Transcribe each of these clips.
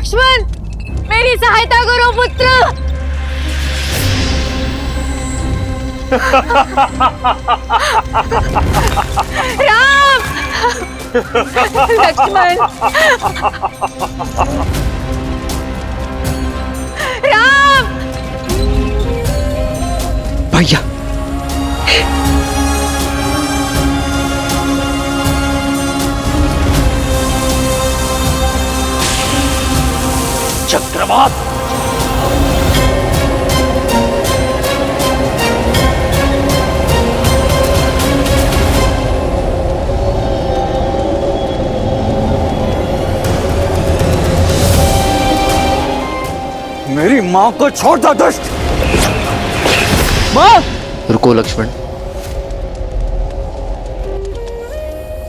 लक्ष्मण, मेरी सहायता करो पुत्र। राम, लक्ष्मण, राम, भैया चक्रवात। मेरी माँ को छोड़ दो दुष्ट। माँ, रुको लक्ष्मण,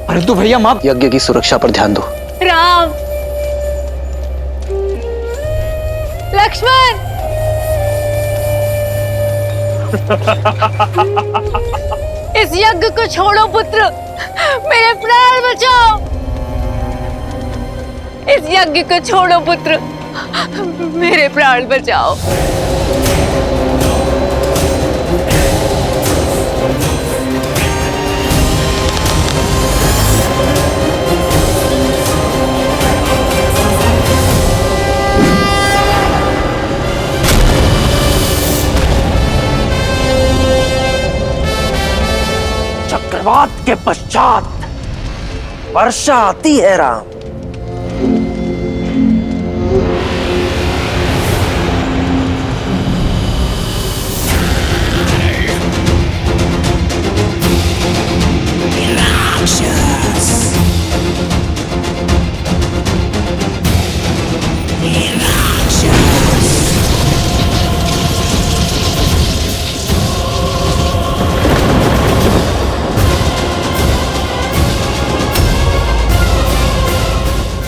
परंतु भैया माँ, यज्ञ की सुरक्षा पर ध्यान दो। राम, लक्ष्मण, इस यज्ञ को छोड़ो पुत्र, मेरे प्राण बचाओ। इस यज्ञ को छोड़ो पुत्र, मेरे प्राण बचाओ। चक्रवात के पश्चात वर्षा आती है राम।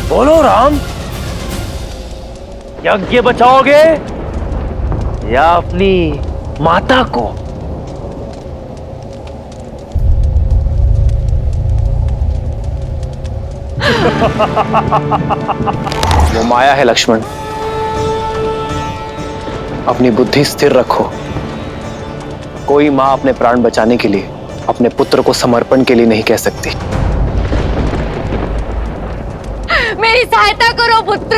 बोलो राम, यज्ञ बचाओगे या अपनी माता को? वो माया है लक्ष्मण, अपनी बुद्धि स्थिर रखो। कोई मां अपने प्राण बचाने के लिए अपने पुत्र को समर्पण के लिए नहीं कह सकती। मेरी सहायता करो पुत्र।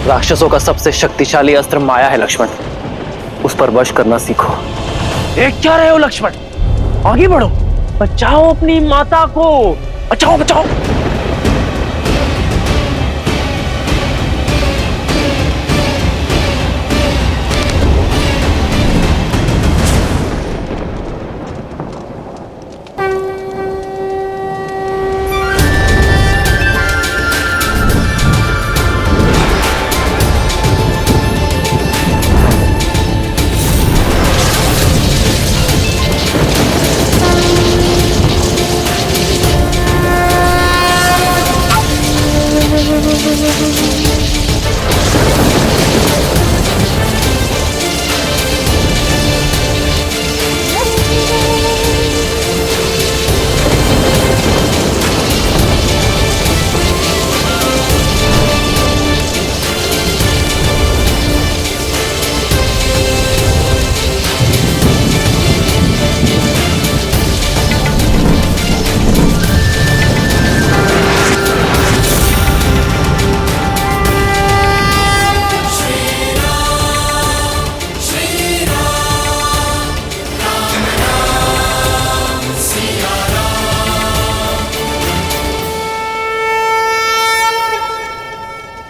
राक्षसों का सबसे शक्तिशाली अस्त्र माया है लक्ष्मण, उस पर वश करना सीखो। देख क्या रहे हो लक्ष्मण, आगे बढ़ो, बचाओ अपनी माता को, बचाओ बचाओ।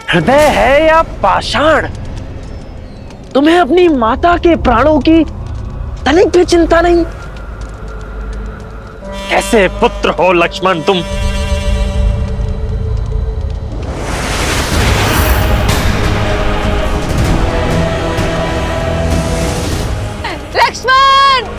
हृदय है या पाषाण, तुम्हें अपनी माता के प्राणों की तनिक भी चिंता नहीं? कैसे पुत्र हो लक्ष्मण तुम? लक्ष्मण,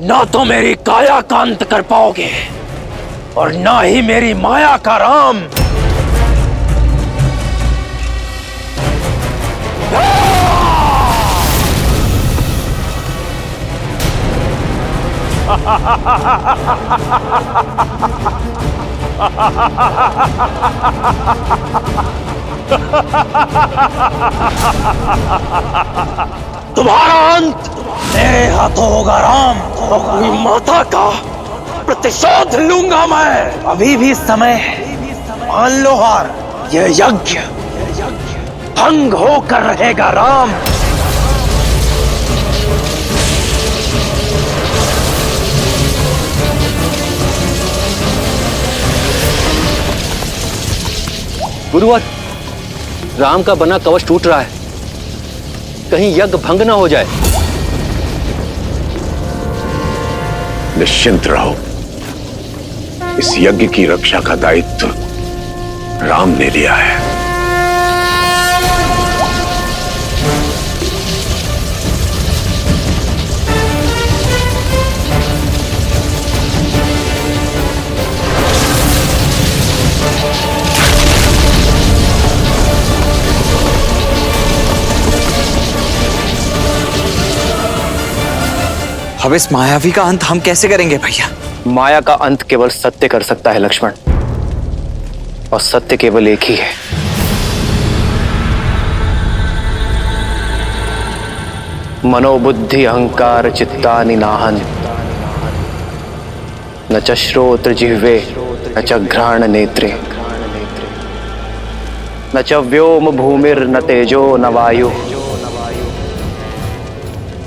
ना तो मेरी काया का अंत कर पाओगे और ना ही मेरी माया का राम। तुम्हारा अंत मेरे हाथों होगा राम। अपनी माता का प्रतिशोध लूंगा मैं। अभी भी समय है, मान लो हार। यह यज्ञ भंग होकर रहेगा राम। गुरुवर, राम का बना कवच टूट रहा है, कहीं यज्ञ भंग ना हो जाए। निश्चिंत रहो, इस यज्ञ की रक्षा का दायित्व राम ने लिया है। अब इस मायावी का अंत हम कैसे करेंगे भैया? माया का अंत केवल सत्य कर सकता है लक्ष्मण, और सत्य केवल एक ही है। मनोबुद्धि अहंकार चित्तानि नाहन, न च श्रोत्र जिह्वे न च घ्राण नेत्रे, न च व्योम भूमिर्न तेजो न वायु,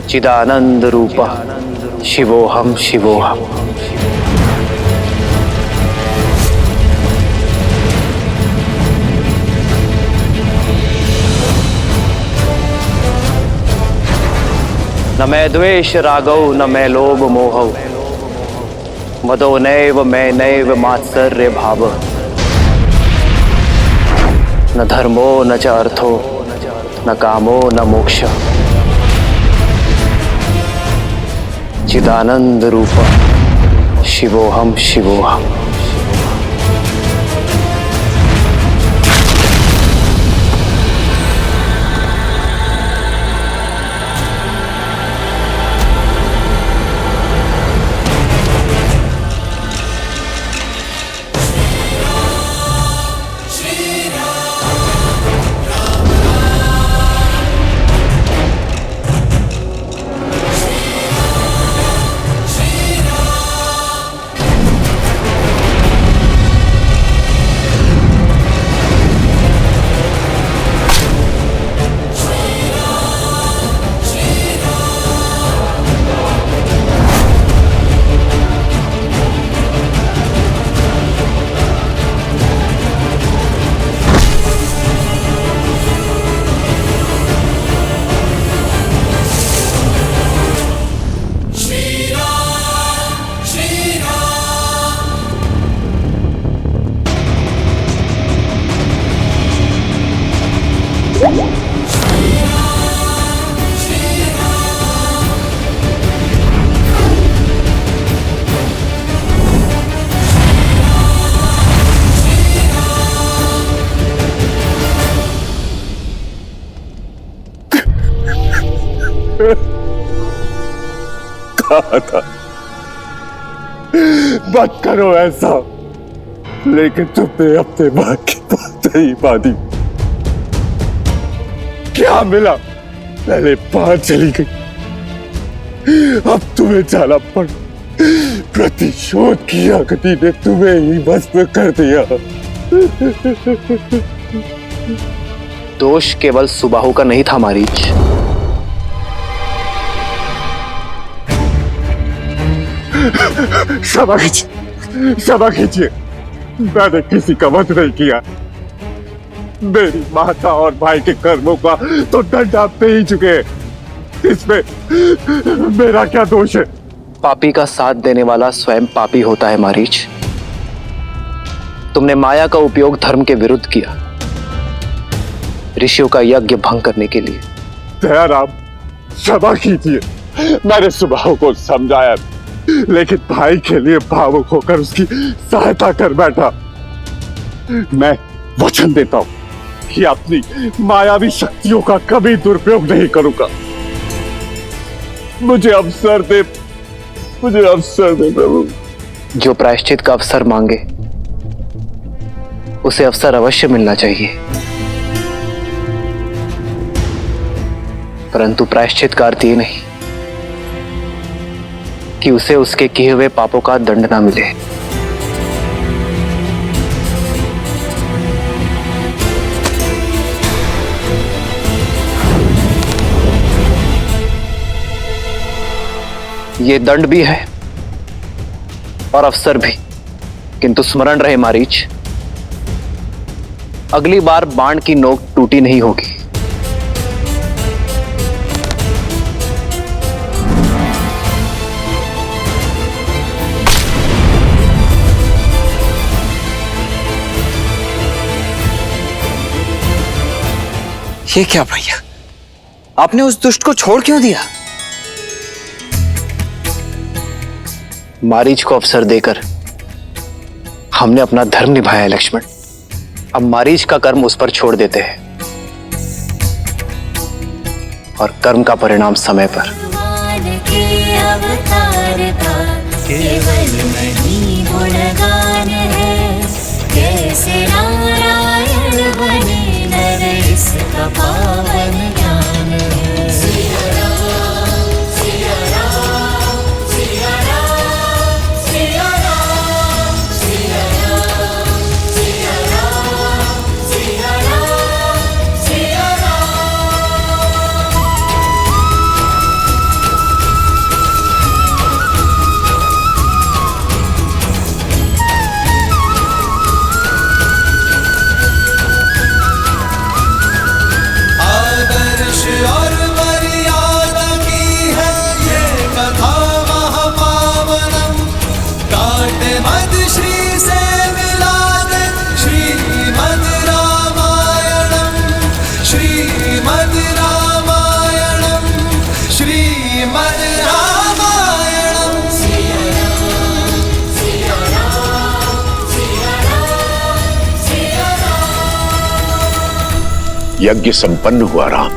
चिदानंद रूपा शिवोहम शिवोहम। न मैं द्वेष रागौ न मैं लोभ मोहौ, मदो नैव मैं नैव मात्सर्य भाव, न धर्मो न च अर्थो न कामो न मोक्ष, चिदानंद रूपा शिवोहम शिवोहम। कहा था मत करो ऐसा, लेकिन तुमने अपने मां की बात नहीं मानी। क्या मिला? पहले बाहर चली गई, अब तुम्हें जाना पड़। प्रतिशोध की अग्नि ने तुम्हें ही भस्म कर दिया। दोष केवल सुबाहु का नहीं था मारीच, क्षमा कीजिए, क्षमा कीजिए, मैंने किसी का वध नहीं किया। मेरी माता और भाई के कर्मों का तो दंड आप पे ही चुके हैं। इसमें मेरा क्या दोष है? पापी का साथ देने वाला स्वयं पापी होता है मारीच। तुमने माया का उपयोग धर्म के विरुद्ध किया, ऋषियों का यज्ञ भंग करने के लिए। दयाराम, क्षमा कीजिए, मैंने सुबाहु को समझाया, लेकिन भाई के लिए भावुक होकर उसकी सहायता कर बैठा। मैं वचन देता हूं कि अपनी मायावी शक्तियों का कभी दुरुपयोग नहीं करूंगा। मुझे अवसर दे प्रभु। जो प्रायश्चित का अवसर मांगे उसे अवसर अवश्य मिलना चाहिए, परंतु प्रायश्चित का अर्थ ये नहीं कि उसे उसके किए हुए पापों का दंड ना मिले। ये दंड भी है और अवसर भी, किंतु स्मरण रहे मारीच, अगली बार बाण की नोक टूटी नहीं होगी। ये क्या भैया, आपने उस दुष्ट को छोड़ क्यों दिया? मारीच को अवसर देकर हमने अपना धर्म निभाया है लक्ष्मण। अब मारीच का कर्म उस पर छोड़ देते हैं और कर्म का परिणाम समय पर। केवल नहीं गुणगान है, कैसे नारायण बने नर, इसका पावन ज्ञान है। यज्ञ संपन्न हुआ राम।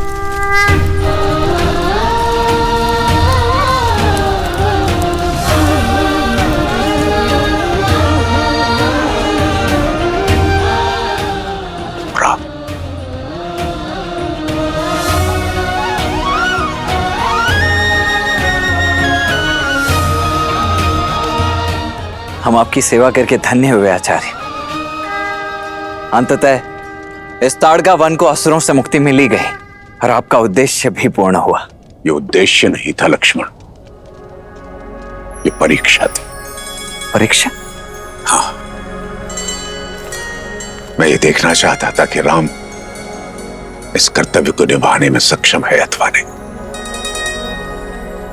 हम आपकी सेवा करके धन्य हुए आचार्य। अंततः इस ताड़का वन को असुरों से मुक्ति मिली गई और आपका उद्देश्य भी पूर्ण हुआ। ये उद्देश्य नहीं था लक्ष्मण, ये परीक्षा थी। परीक्षा? हाँ, मैं ये देखना चाहता था कि राम इस कर्तव्य को निभाने में सक्षम है अथवा नहीं।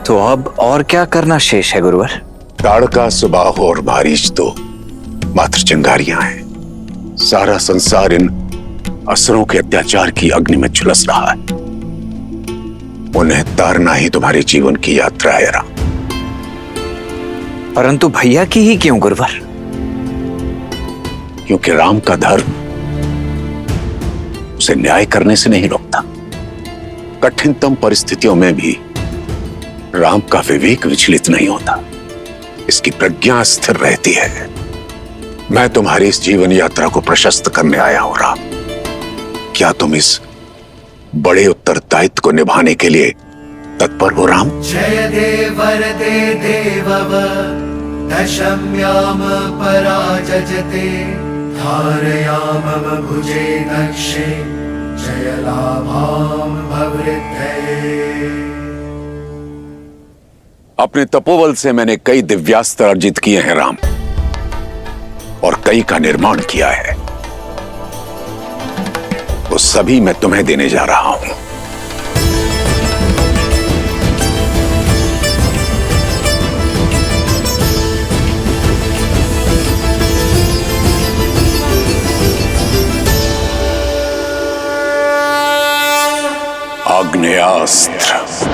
तो अब और क्या करना शेष है गुरुवर? ताड़का, सुबाहु और मारीच तो मात्र चिंगारियां हैं। सारा संसार इन असुरों के अत्याचार की अग्नि में झुलस रहा है। उन्हें तारना ही तुम्हारे जीवन की यात्रा है राम। परंतु भैया की ही क्यों गुरुवर? क्योंकि राम का धर्म उसे न्याय करने से नहीं रोकता। कठिनतम परिस्थितियों में भी राम का विवेक विचलित नहीं होता, इसकी प्रज्ञा स्थिर रहती है। मैं तुम्हारी इस जीवन यात्रा को प्रशस्त करने आया हूं राम। क्या तुम इस बड़े उत्तरदायित्व को निभाने के लिए तत्पर हो राम? जय देव वरदे देवव दशम्याम पराजजते धारयामम भुजे दक्षे जय लाभाम भवृद्धये। अपने तपोबल से मैंने कई दिव्यास्त्र अर्जित किए हैं राम, और कई का निर्माण किया है। वो सभी मैं तुम्हें देने जा रहा हूं। वरुणास्त्र।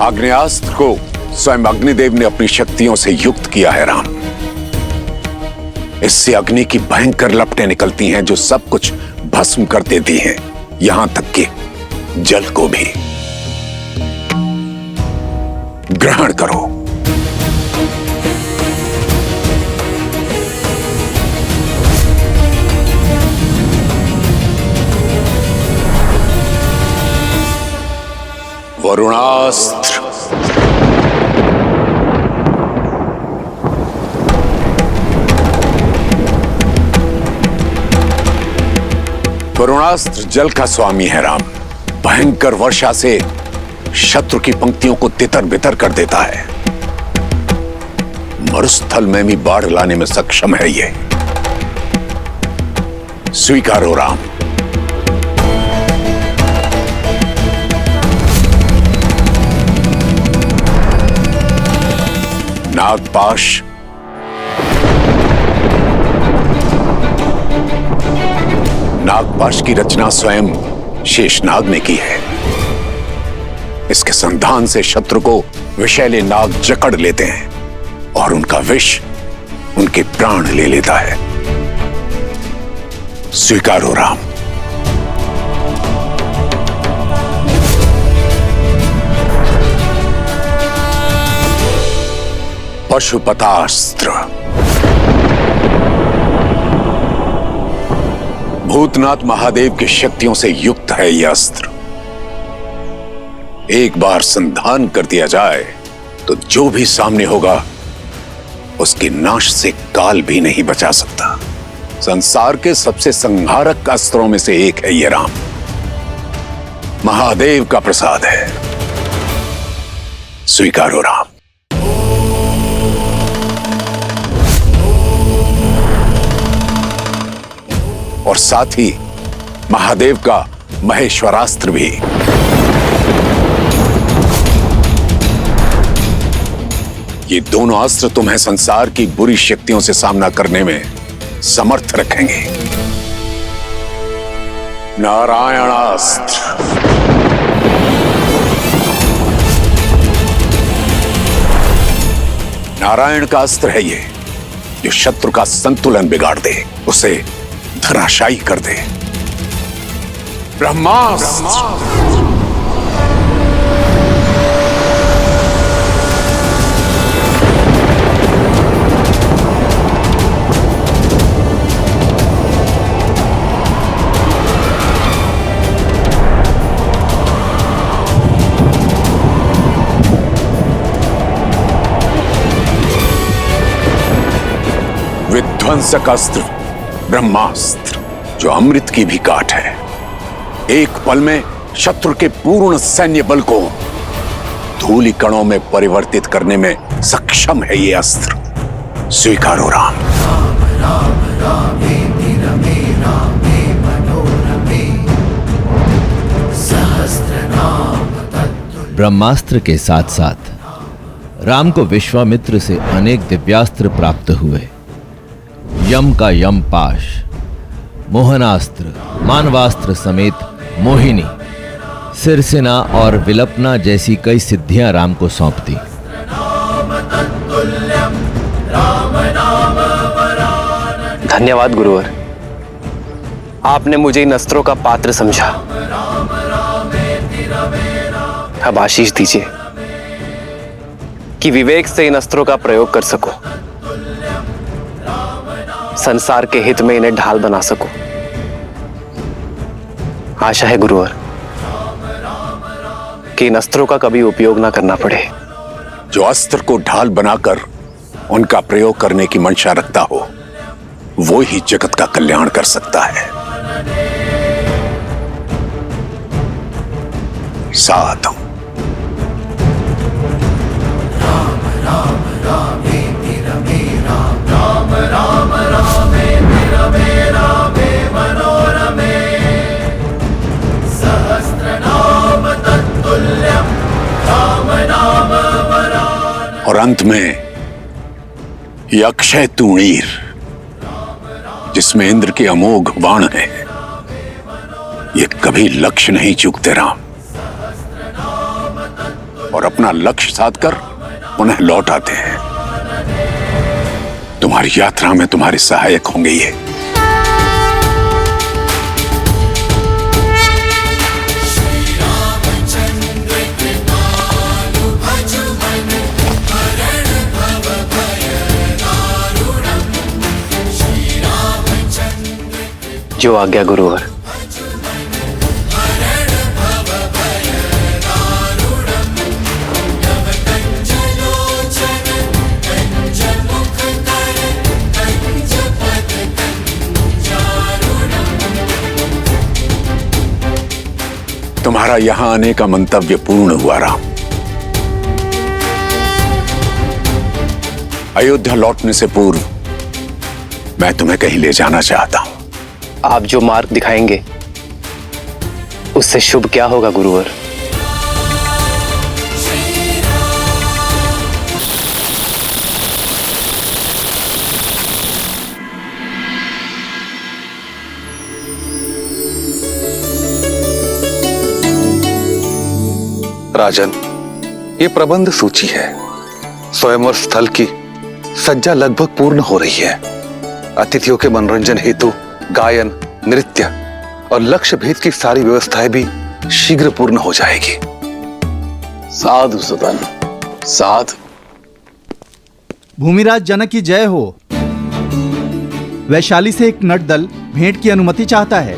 आग्नेयास्त्र को स्वयं अग्निदेव ने अपनी शक्तियों से युक्त किया है राम। इससे अग्नि की भयंकर लपटें निकलती हैं जो सब कुछ भस्म कर देती हैं, यहां तक कि जल को भी। ग्रहण करो। वरुणास्त्र। वरुणास्त्र जल का स्वामी है राम। भयंकर वर्षा से शत्रु की पंक्तियों को तितर बितर कर देता है। मरुस्थल में भी बाढ़ लाने में सक्षम है ये। स्वीकारो राम। नागपाश। नागपाश की रचना स्वयं शेषनाग ने की है। इसके संधान से शत्रु को विषैले नाग जकड़ लेते हैं और उनका विष उनके प्राण ले लेता है। स्वीकारो राम। पशुपतास्त्र। भूतनाथ महादेव की शक्तियों से युक्त है यह अस्त्र। एक बार संधान कर दिया जाए तो जो भी सामने होगा उसके नाश से काल भी नहीं बचा सकता। संसार के सबसे संहारक अस्त्रों में से एक है यह राम। महादेव का प्रसाद है। स्वीकारो राम। और साथ ही महादेव का महेश्वरास्त्र भी। ये दोनों अस्त्र तुम्हें संसार की बुरी शक्तियों से सामना करने में समर्थ रखेंगे। नारायणास्त्र। नारायण का अस्त्र है ये, जो शत्रु का संतुलन बिगाड़ दे, उसे धराशायी कर दे। ब्रह्मास्त्र। विध्वंसक अस्त्र ब्रह्मास्त्र, जो अमृत की भी काट है। एक पल में शत्रु के पूर्ण सैन्य बल को धूलि कणों में परिवर्तित करने में सक्षम है ये अस्त्र। स्वीकारो राम। ब्रह्मास्त्र के साथ साथ राम को विश्वामित्र से अनेक दिव्यास्त्र प्राप्त हुए। यम का यम पाश, मोहनास्त्र, मानवास्त्र समेत मोहिनी, सिरसेना और विलपना जैसी कई सिद्धियां राम को सौंप दी। धन्यवाद गुरुवर, आपने मुझे इन अस्त्रों का पात्र समझा। अब आशीष दीजिए कि विवेक से इन अस्त्रों का प्रयोग कर सकूं, संसार के हित में इन्हें ढाल बना सकूं। आशा है गुरुवर कि इन अस्त्रों का कभी उपयोग ना करना पड़े। जो अस्त्र को ढाल बनाकर उनका प्रयोग करने की मंशा रखता हो, वो ही जगत का कल्याण कर सकता है। साधु। सहस्रनाम तत्तुल्यं राम नाम वरानने। और अंत में ये अक्षय तूणीर जिसमें इंद्र के अमोघ बाण है, ये कभी लक्ष्य नहीं चूकते राम, और अपना लक्ष्य साधकर पुनः लौट आते हैं। तुम्हारी यात्रा में तुम्हारे सहायक होंगे ये। जो आज्ञा गुरुवर। तुम्हारा यहां आने का मंतव्य पूर्ण हुआ राम। अयोध्या लौटने से पूर्व मैं तुम्हें कहीं ले जाना चाहता हूं। आप जो मार्ग दिखाएंगे उससे शुभ क्या होगा गुरुवर? राजन, ये प्रबंध सूची है। स्वयंवर स्थल की सज्जा लगभग पूर्ण हो रही है। अतिथियों के मनोरंजन हेतु गायन, नृत्य और लक्ष्य भेद की सारी व्यवस्थाएं भी शीघ्र पूर्ण हो जाएगी। साधु सदन, साधु। भूमिराज जनक की जय हो। वैशाली से एक नट दल भेंट की अनुमति चाहता है।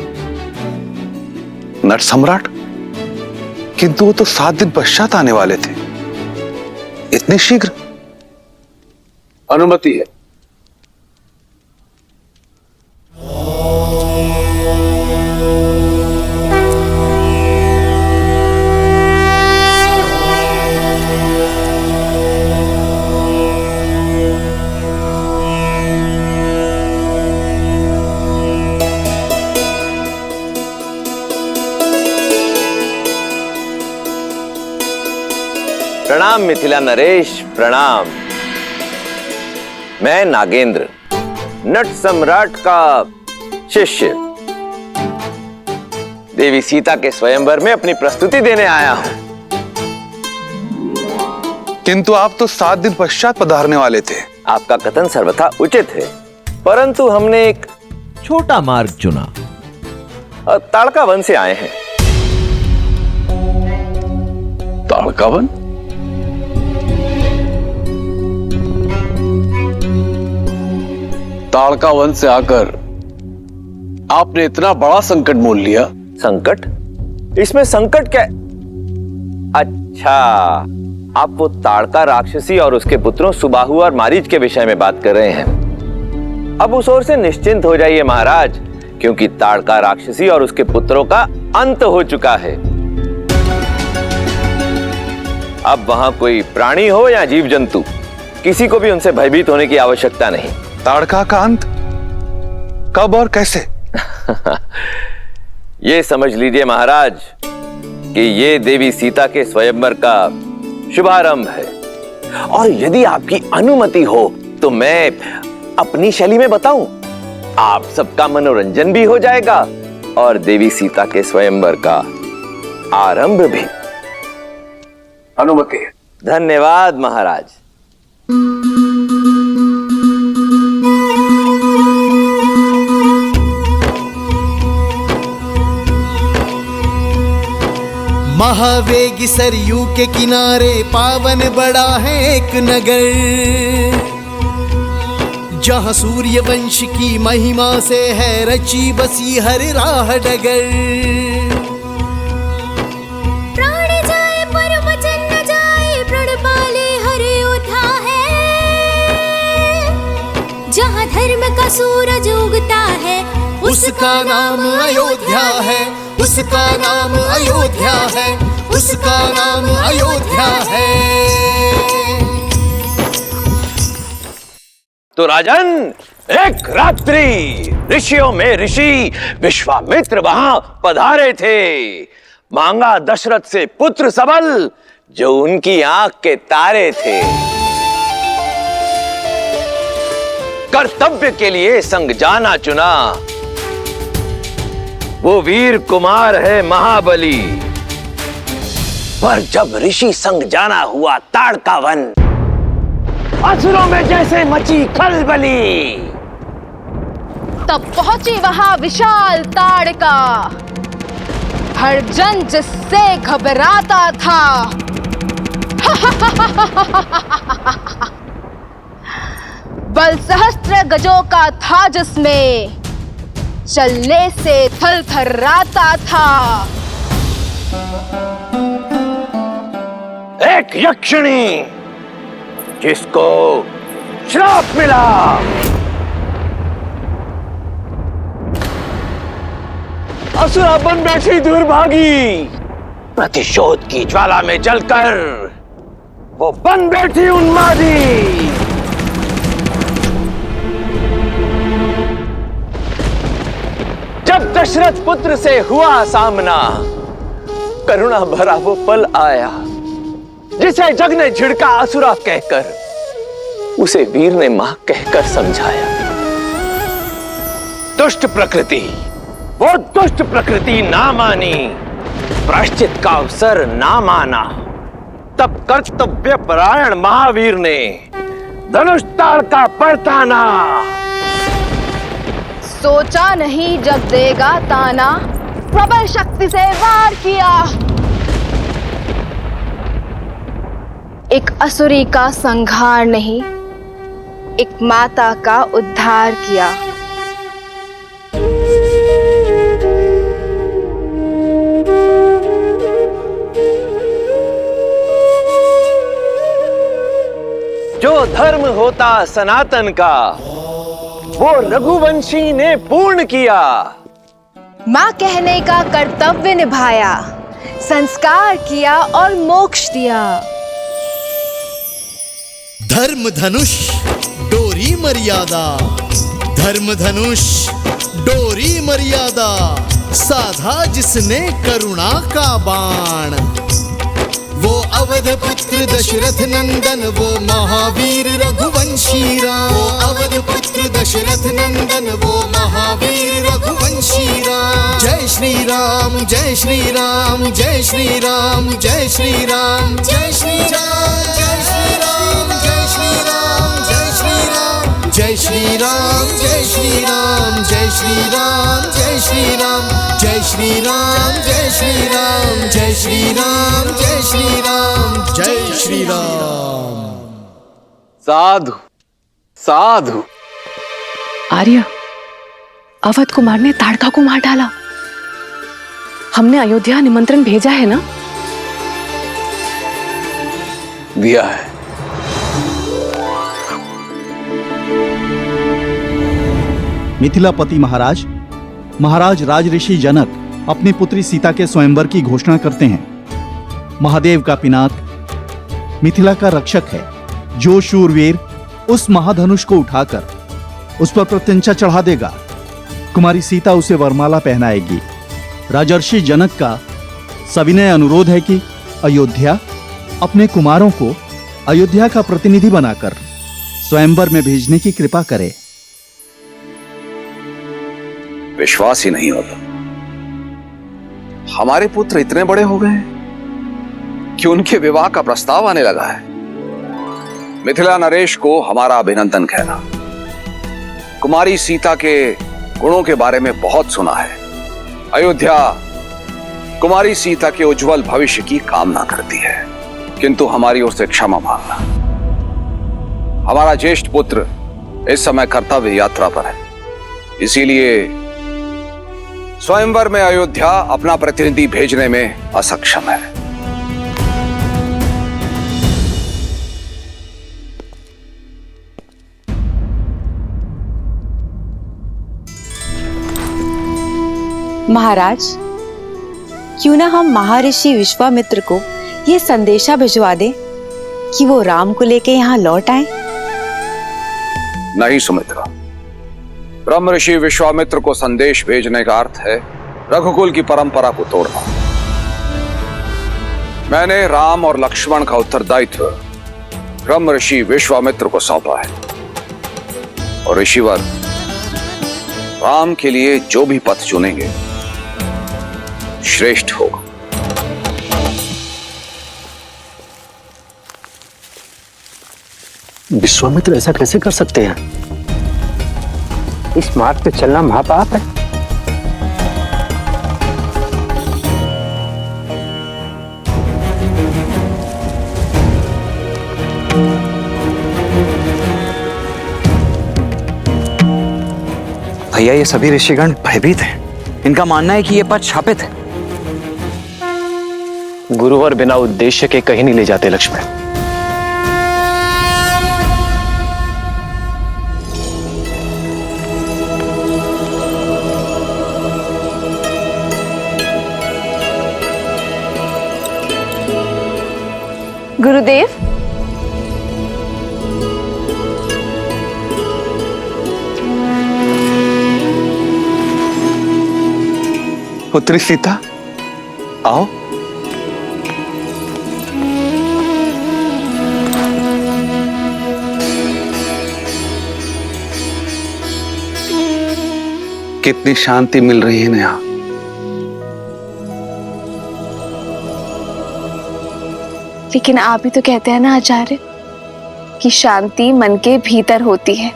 नट सम्राट? किंतु वो तो 7 दिन पश्चात आने वाले थे। इतने शीघ्र? अनुमति है। प्रणाम मिथिला नरेश, प्रणाम। मैं नागेंद्र, नट सम्राट का शिष्य, देवी सीता के स्वयंवर में अपनी प्रस्तुति देने आया हूं। किंतु आप तो 7 दिन पश्चात पधारने वाले थे। आपका कथन सर्वथा उचित है, परंतु हमने एक छोटा मार्ग चुना। ताड़का वन से आए हैं। ताड़का वन? ताड़का वन से आकर आपने इतना बड़ा संकट मोल लिया। संकट? इसमें संकट क्या? अच्छा, आप वो ताड़का राक्षसी और उसके पुत्रों सुबाहु और मारीच के विषय में बात कर रहे हैं। अब उस ओर से निश्चिंत हो जाइए महाराज, क्योंकि ताड़का राक्षसी और उसके पुत्रों का अंत हो चुका है। अब वहां कोई प्राणी हो या जीव जंतु, किसी को भी उनसे भयभीत होने की आवश्यकता नहीं। ताड़का का अंत कब और कैसे? ये समझ लीजिए महाराज कि ये देवी सीता के स्वयंवर का शुभारंभ है, और यदि आपकी अनुमति हो तो मैं अपनी शैली में बताऊं। आप सबका मनोरंजन भी हो जाएगा और देवी सीता के स्वयंवर का आरंभ भी। अनुमति। धन्यवाद महाराज। महावेगी सरयू के किनारे पावन बड़ा है एक नगर, जहाँ सूर्य वंश की महिमा से है रची बसी हर राह डगर। प्राण जाए पर वचन न जाए, प्रण पाले हर योद्धा है, जहाँ धर्म का सूरज उगता है उसका नाम अयोध्या है, उसका नाम अयोध्या है, उसका नाम अयोध्या है। तो राजन, एक रात्रि ऋषियों में ऋषि विश्वामित्र वहां पधारे थे। मांगा दशरथ से पुत्र सबल, जो उनकी आंख के तारे थे। कर्तव्य के लिए संगजाना चुना। वो वीर कुमार है महाबली। पर जब ऋषि संगजाना हुआ ताड़का वन, असुरों में जैसे मची खलबली। तब पहुंची वहां विशाल ताड़का, हर जन जिससे घबराता था। बल सहस्त्र गजों का था जिसमें, चलने से थल थर्राता था। एक यक्षिणी जिसको श्राप मिला। असुरा बन बैठी दुर्भागी। प्रतिशोध की ज्वाला में जलकर वो बन बैठी उन्मादी। जब दशरथ पुत्र से हुआ सामना, करुणा भरा वो पल आया जिसे जग ने झिड़का असुरा कहकर, उसे वीर ने मां कहकर समझाया। दुष्ट प्रकृति, वो दुष्ट प्रकृति ना मानी, प्रायश्चित का अवसर ना माना। तब कर्तव्य परायण महावीर ने धनुष ताड़का परताना। सोचा नहीं जब देगा ताना, प्रबल शक्ति से वार किया। एक असुरी का संहार नहीं, एक माता का उद्धार किया। जो धर्म होता सनातन का, वो रघुवंशी ने पूर्ण किया। माँ कहने का कर्तव्य निभाया, संस्कार किया और मोक्ष दिया। धर्म धनुष डोरी मर्यादा, धर्म धनुष डोरी मर्यादा, साधा जिसने करुणा का बाण। वो अवध पुत्र दशरथ नंदन, वो महावीर रघुवंशी राम। वो अवध पुत्र दशरथ नंदन, वो महावीर रघुवंशी राम। जय श्री राम, जय श्री राम, जय श्री राम, जय श्री राम, जय श्री राम, जय श्री राम, जय श्री राम, जय श्री राम, जय श्री राम, जय श्री राम, जय श्री राम, जय श्री राम, जय श्री राम, जय श्री राम, जय श्री राम, जय श्री राम, जय श्री राम। साधु साधु। आर्य, अवध कुमार ने ताड़का को मार डाला। हमने अयोध्या निमंत्रण भेजा है ना? दिया है। मिथिलापति महाराज, महाराज राजऋषि जनक अपनी पुत्री सीता के स्वयंवर की घोषणा करते हैं। महादेव का पिनाक मिथिला का रक्षक है। जो शूरवीर उस महाधनुष को उठाकर उस पर प्रत्यंचा चढ़ा देगा, कुमारी सीता उसे वरमाला पहनाएगी। राजर्षि जनक का सविनय अनुरोध है कि अयोध्या अपने कुमारों को अयोध्या का प्रतिनिधि बनाकर स्वयंवर में भेजने की कृपा करे। विश्वास ही नहीं होता, हमारे पुत्र इतने बड़े हो गए हैं कि उनके विवाह का प्रस्ताव आने लगा है। मिथिला नरेश को हमारा अभिनंदन कहना। कुमारी सीता के गुणों के बारे में बहुत सुना है। अयोध्या कुमारी सीता के उज्जवल भविष्य की कामना करती है, किंतु हमारी ओर से क्षमा मांगना। हमारा ज्येष्ठ पुत्र इस समय कर्तव्य यात्रा पर है, इसीलिए स्वयंवर में अयोध्या अपना प्रतिनिधि भेजने में असक्षम है। महाराज, क्यों ना हम महर्षि विश्वामित्र को यह संदेशा भिजवा दें कि वो राम को लेके यहाँ लौट आए। नहीं सुमित्रा, ब्रह्म ऋषि विश्वामित्र को संदेश भेजने का अर्थ है रघुकुल की परंपरा को तोड़ना। मैंने राम और लक्ष्मण का उत्तरदायित्व ब्रह्म ऋषि विश्वामित्र को सौंपा है। और ऋषिवर राम के लिए जो भी पथ चुनेंगे श्रेष्ठ होगा। विश्वामित्र ऐसा कैसे कर सकते हैं? इस मार्ग पे चलना महापाप है। भैया, ये सभी ऋषिगण भयभीत हैं। इनका मानना है कि ये पथ शापित है। गुरुवर बिना उद्देश्य के कहीं नहीं ले जाते लक्ष्मण। गुरुदेव, पुत्री सीता, आओ। कितनी शांति मिल रही है यहाँ। लेकिन आप ही तो कहते हैं ना आचार्य कि शांति मन के भीतर होती है,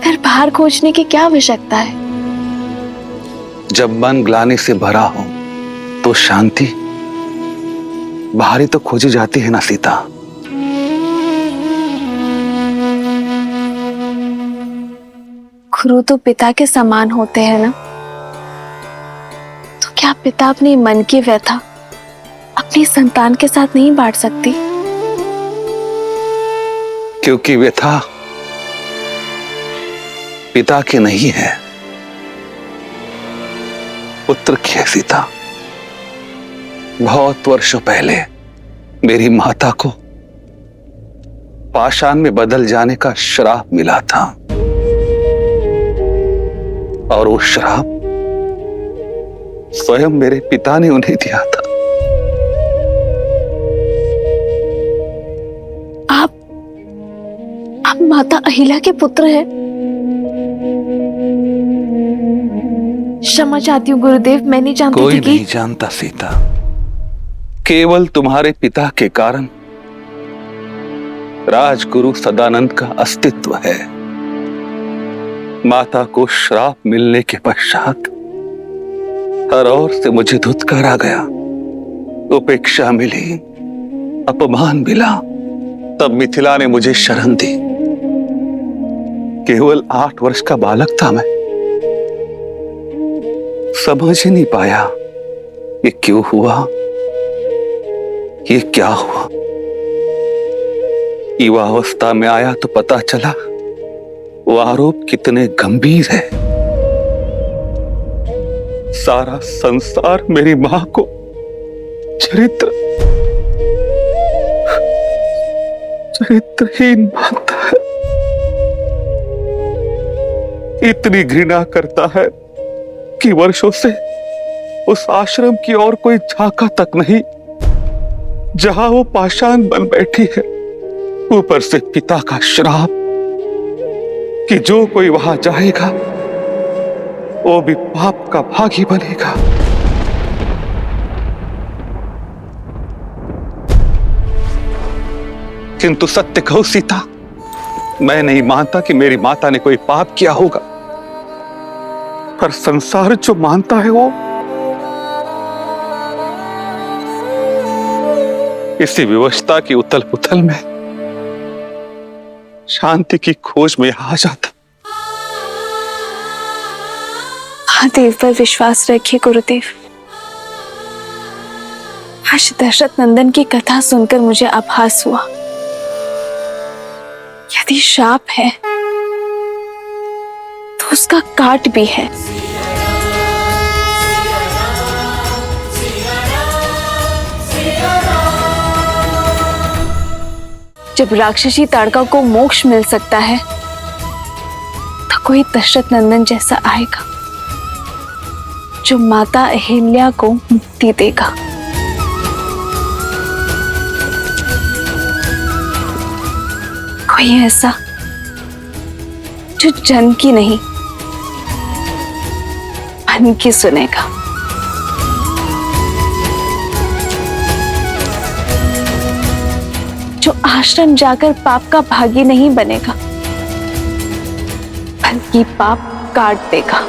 फिर बाहर खोजने की क्या आवश्यकता है? जब मन ग्लानि से भरा हो तो शांति बाहर ही तो खोजी जाती है ना सीता। गुरु तो पिता के समान होते हैं ना, तो क्या पिता अपने मन की व्यथा अपनी संतान के साथ नहीं बांट सकती? क्योंकि व्यथा पिता की नहीं है, पुत्र की है सीता। बहुत वर्षों पहले मेरी माता को पाषाण में बदल जाने का श्राप मिला था, और वो श्राप स्वयं मेरे पिता ने उन्हें दिया था। आप माता अहिल्या के पुत्र हैं। क्षमा चाहती हूँ गुरुदेव, मैं नहीं जानती कोई थी कि नहीं जानता सीता। केवल तुम्हारे पिता के कारण राजगुरु सदानंद का अस्तित्व है। माता को श्राप मिलने के पश्चात हर ओर से मुझे धुतकारा गया, उपेक्षा मिली, अपमान मिला। तब मिथिला ने मुझे शरण दी। केवल 8 वर्ष का बालक था मैं, समझ ही नहीं पाया ये क्यों हुआ, ये क्या हुआ। युवावस्था में आया तो पता चला वो आरोप कितने गंभीर है। सारा संसार मेरी मां को चरित्रहीन मानता है, इतनी घृणा करता है कि वर्षों से उस आश्रम की ओर कोई झांका तक नहीं जहां वो पाषाण बन बैठी है। ऊपर से पिता का श्राप कि जो कोई वहां जाएगा वो भी पाप का भागी बनेगा। किंतु सत्य कहो सीता, मैं नहीं मानता कि मेरी माता ने कोई पाप किया होगा, पर संसार जो मानता है वो इसी विवशता की उथल पुथल में शांति की खोज में आ जाता। महादेव पर विश्वास रखिए गुरुदेव। आज दशरथ नंदन की कथा सुनकर मुझे आभास हुआ, यदि शाप है तो उसका काट भी है। जब राक्षसी ताड़का को मोक्ष मिल सकता है तो कोई दशरथ नंदन जैसा आएगा जो माता अहिल्या को मुक्ति देगा। कोई ऐसा जो जन की नहीं मन की सुनेगा। जो आश्रम जाकर पाप का भागी नहीं बनेगा बल्कि पाप काट देगा।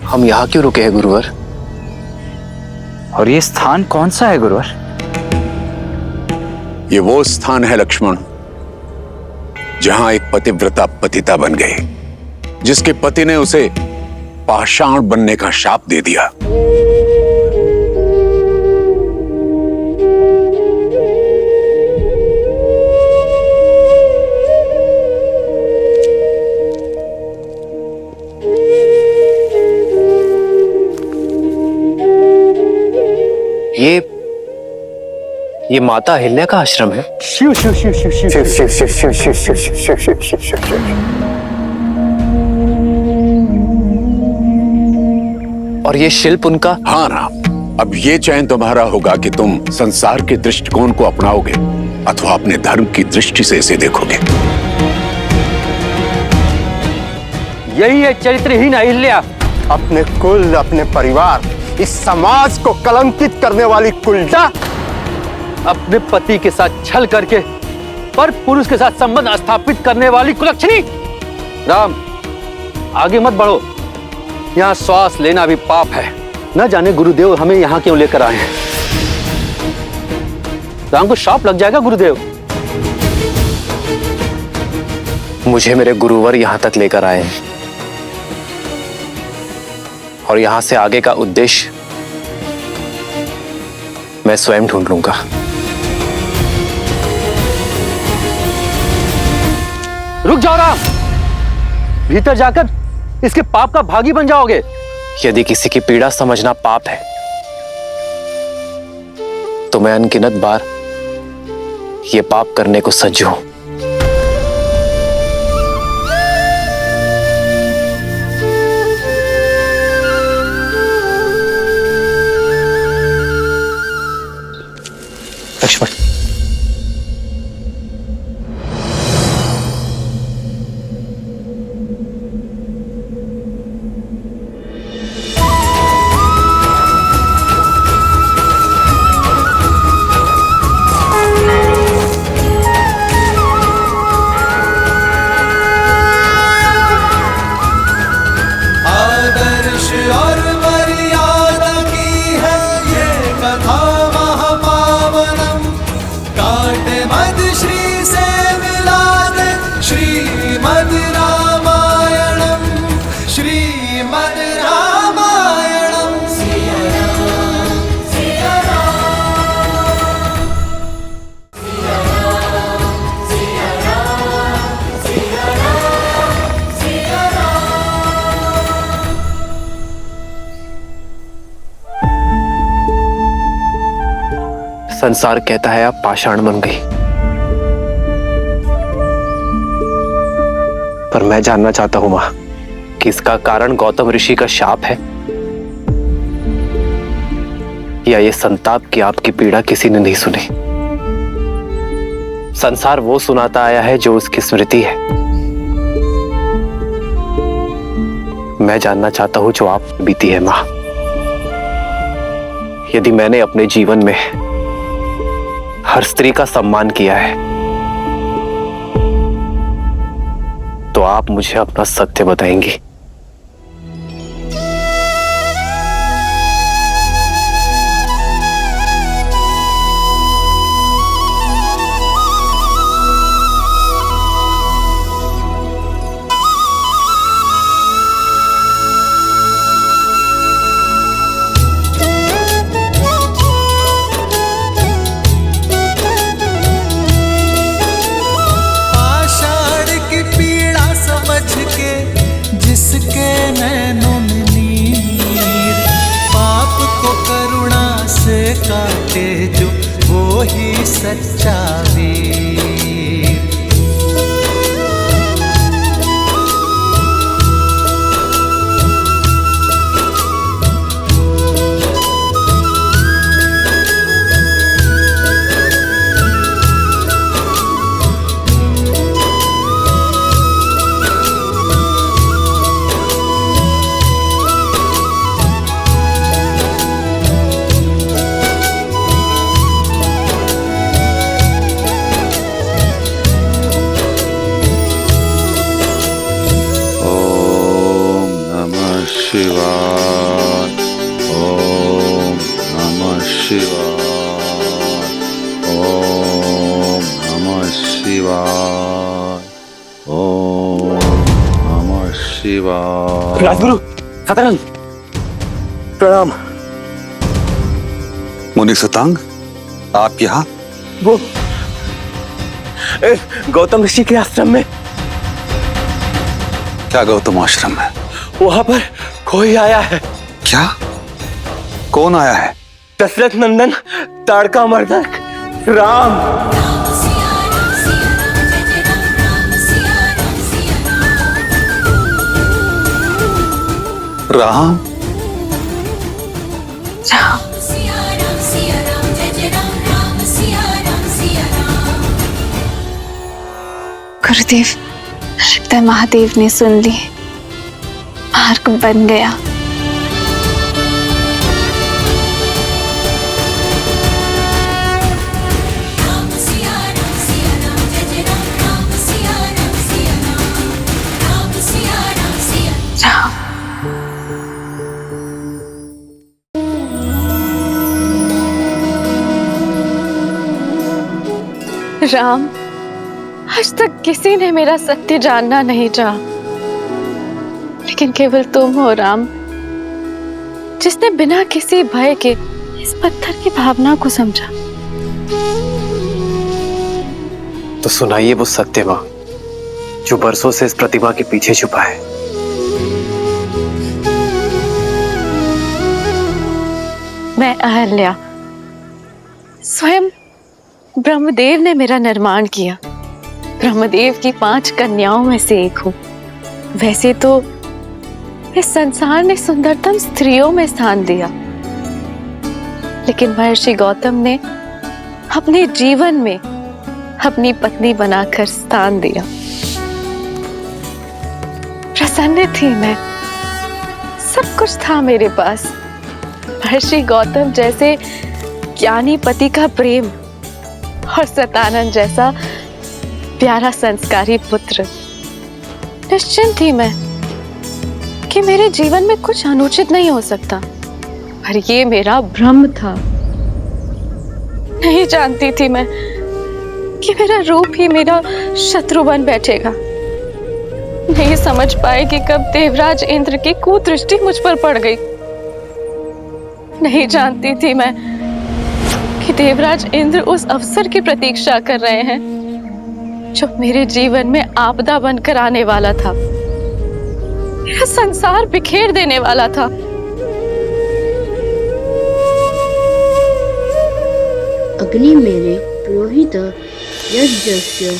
हम यहाँ क्यों रुके हैं गुरुवर? और ये स्थान कौन सा है गुरुवर? ये वो स्थान है लक्ष्मण जहां एक पतिव्रता पतिता बन गई, जिसके पति ने उसे पाषाण बनने का शाप दे दिया। ये माता अहिल्या का आश्रम है। शिव शिव शिव शिव शिव शिव शिव शिव शिव शिव शिव शिव शिव शिव शिव शिव। और ये शिल्प उनका? हाँ राम, अब ये चयन तुम्हारा होगा कि तुम संसार के दृष्टिकोण को अपनाओगे अथवा अपने धर्म की दृष्टि से इसे देखोगे। यही है चरित्रहीन अहिल्या। अपने कुल, अपने परिवार, इस समाज को कलंकित करने वाली कुलटा। अपने पति के साथ छल करके पर पुरुष के साथ संबंध स्थापित करने वाली कुलक्षणी। राम, आगे मत बढ़ो, यहाँ श्वास लेना भी पाप है। न जाने गुरुदेव हमें यहाँ क्यों लेकर आए हैं। राम को शाप लग जाएगा गुरुदेव। मुझे मेरे गुरुवर यहाँ तक लेकर आए हैं और यहाँ से आगे का उद्देश्य मैं स्वयं ढूंढ लूंगा। रुक जाओ राम, भीतर जाकर इसके पाप का भागी बन जाओगे। यदि किसी की पीड़ा समझना पाप है तो मैं अनगिनत बार ये पाप करने को सज्ज हूं। लक्ष्मण, आदर्श और मर्यादा की है ये कथा महापावनम। काटे मद श्री से मिला दे श्रीमद् रामायणम, श्रीमद् रामायणम। सिया राम, सिया राम, सिया राम, सिया राम, सिया राम, सिया राम। संसार कहता है आप पाषाण बन गई, पर मैं जानना चाहता हूं मां कि इसका कारण गौतम ऋषि का शाप है या ये संताप की आपकी पीड़ा किसी ने नहीं सुनी। संसार वो सुनाता आया है जो उसकी स्मृति है। मैं जानना चाहता हूं जो आप बीती है मां। यदि मैंने अपने जीवन में हर स्त्री का सम्मान किया है तो आप मुझे अपना सत्य बताएंगी। काटे जो वो ही सच्चा वीर। शिवाय ओम नमः शिवाय ओम नमः शिवाय ओम नमः शिवाय। राजगुरु सतानंद प्रणाम। मुनि सतांग आप यहाँ? वो गौतम ऋषि के आश्रम में। क्या गौतम आश्रम में? वहां पर कोई आया है। क्या? कौन आया है? दशरथ नंदन ताड़का मर्दक राम। राम? गुरुदेव, लगता है महादेव ने सुन ली, मार्ग बन गया। राम, आज तक किसी ने मेरा सत्य जानना नहीं चाहा, लेकिन केवल तुम हो राम, जिसने बिना किसी भय के इस पत्थर की भावना को समझा। तो सुनाइए वो सत्य मां जो बरसों से इस प्रतिभा के पीछे छुपा है। मैं अहल्या, स्वयं ब्रह्मदेव ने मेरा निर्माण किया। ब्रह्मदेव की 5 कन्याओं में से एक हूं। वैसे तो इस संसार ने सुंदरतम स्त्रियों में स्थान दिया, लेकिन महर्षि गौतम ने अपने जीवन में अपनी पत्नी बनाकर स्थान दिया। प्रसन्न थी मैं, सब कुछ था मेरे पास। महर्षि गौतम जैसे ज्ञानी पति का प्रेम और सतानंद जैसा प्यारा संस्कारी पुत्र। निश्चिंत थी मैं कि मेरे जीवन में कुछ अनुचित नहीं हो सकता, पर ये मेरा भ्रम था। नहीं जानती थी मैं कि मेरा रूप ही मेरा शत्रु बन बैठेगा। नहीं समझ पाए कि कब देवराज इंद्र की कुदृष्टि मुझ पर पड़ गई। नहीं जानती थी मैं कि देवराज इंद्र उस अवसर की प्रतीक्षा कर रहे हैं जो मेरे जीवन में आपदा बनकर आने वाला था, मेरा संसार बिखेर देने वाला था। अग्नि मेरे पुरोहित यज्ञस्य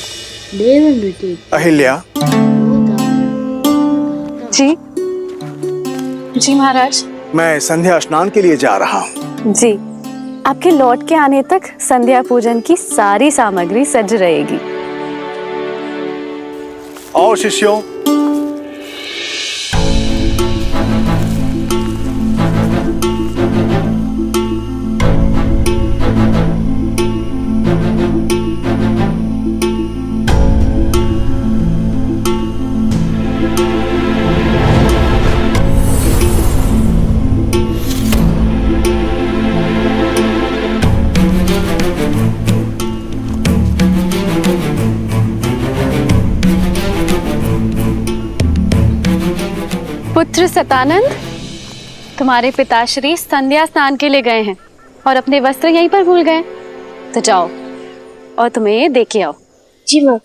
देवनृत्य। अहिल्या। जी जी महाराज। मैं संध्या स्नान के लिए जा रहा हूँ। जी, आपके लौट के आने तक संध्या पूजन की सारी सामग्री सज रहेगी। और शिष्यों, पुत्र सतानंद, तुम्हारे पिताश्री संध्या स्नान के लिए गए हैं और अपने वस्त्र यहीं पर भूल गए। तो जाओ और तुम्हें दे के आओ। जी मां।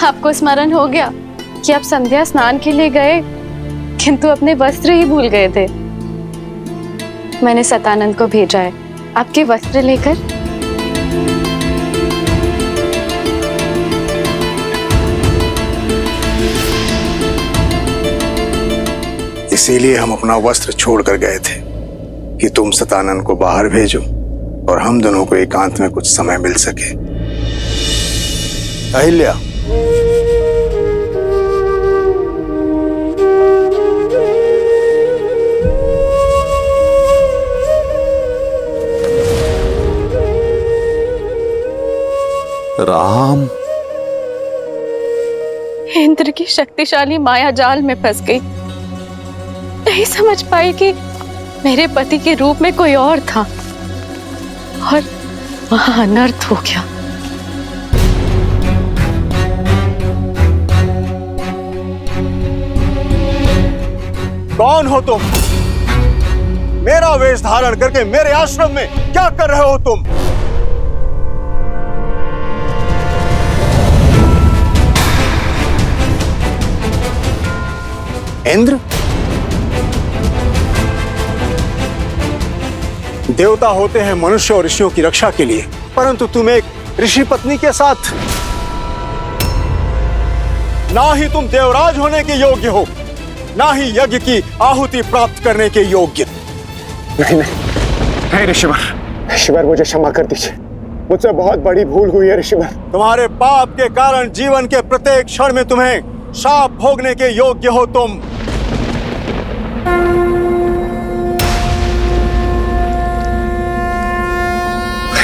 आपको स्मरण हो गया कि आप संध्या स्नान के लिए गए किंतु अपने वस्त्र ही भूल गए थे। मैंने सतानंद को भेजा है आपके वस्त्र लेकर। इसीलिए हम अपना वस्त्र छोड़कर गए थे कि तुम सतानंद को बाहर भेजो और हम दोनों को एकांत में कुछ समय मिल सके। अहिल्या, राम, इंद्र की शक्तिशाली माया जाल में फंस गई। नहीं समझ पाई कि मेरे पति के रूप में कोई और था और वहां अनर्थ हो गया। कौन हो तुम? मेरा वेश धारण करके मेरे आश्रम में क्या कर रहे हो तुम? इंद्र? देवता होते हैं मनुष्य और ऋषियों की रक्षा के लिए, परंतु तुम एक ऋषि पत्नी के साथ, ना ही तुम देवराज होने के योग्य हो, ना ही यज्ञ की आहुति प्राप्त करने के योग्य। नहीं ऋषिवर, मुझे क्षमा कर दीजिए, मुझसे बहुत बड़ी भूल हुई है ऋषिवर। तुम्हारे पाप के कारण जीवन के प्रत्येक क्षण में तुम्हें शाप भोगने के योग्य हो तुम।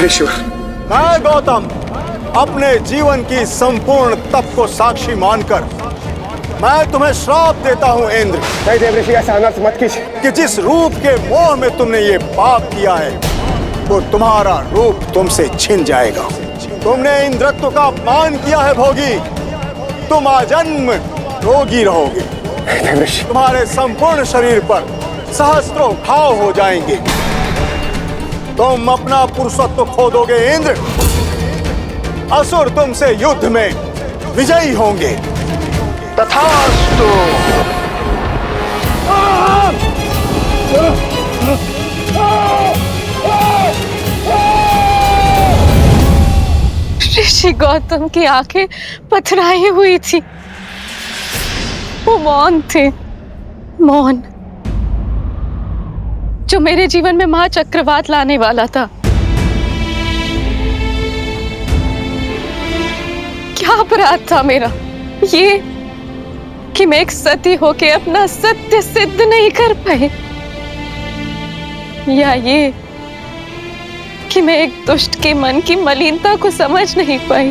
ऋषिवर, मैं गौतम अपने जीवन की संपूर्ण तप को साक्षी मानकर मैं तुम्हें श्राप देता हूँ इंद्र। नहीं देव ऋषि, ऐसा अनर्थ मत कीजिए कि जिस रूप के मोह में तुमने ये पाप किया है वो तुम्हारा रूप तुमसे छिन जाएगा। तुमने इंद्रत्व का अपमान किया है भोगी, तुम आजन्म रोगी रहोगे। तुम्हारे संपूर्ण शरीर पर सहस्त्रों घाव हो जाएंगे। तुम अपना पुरुषत्व खो दोगे इंद्र। असुर तुमसे युद्ध में विजयी होंगे। तथास्तु। ऋषि गौतम की आंखें पथराई हुई थी, वो मौन थे, मौन जो मेरे जीवन में महाचक्रवात लाने वाला था। क्या अपराध था मेरा ये कि मैं एक सती होके अपना सत्य सिद्ध नहीं कर पाई, या ये कि मैं एक दुष्ट के मन की मलिनता को समझ नहीं पाई।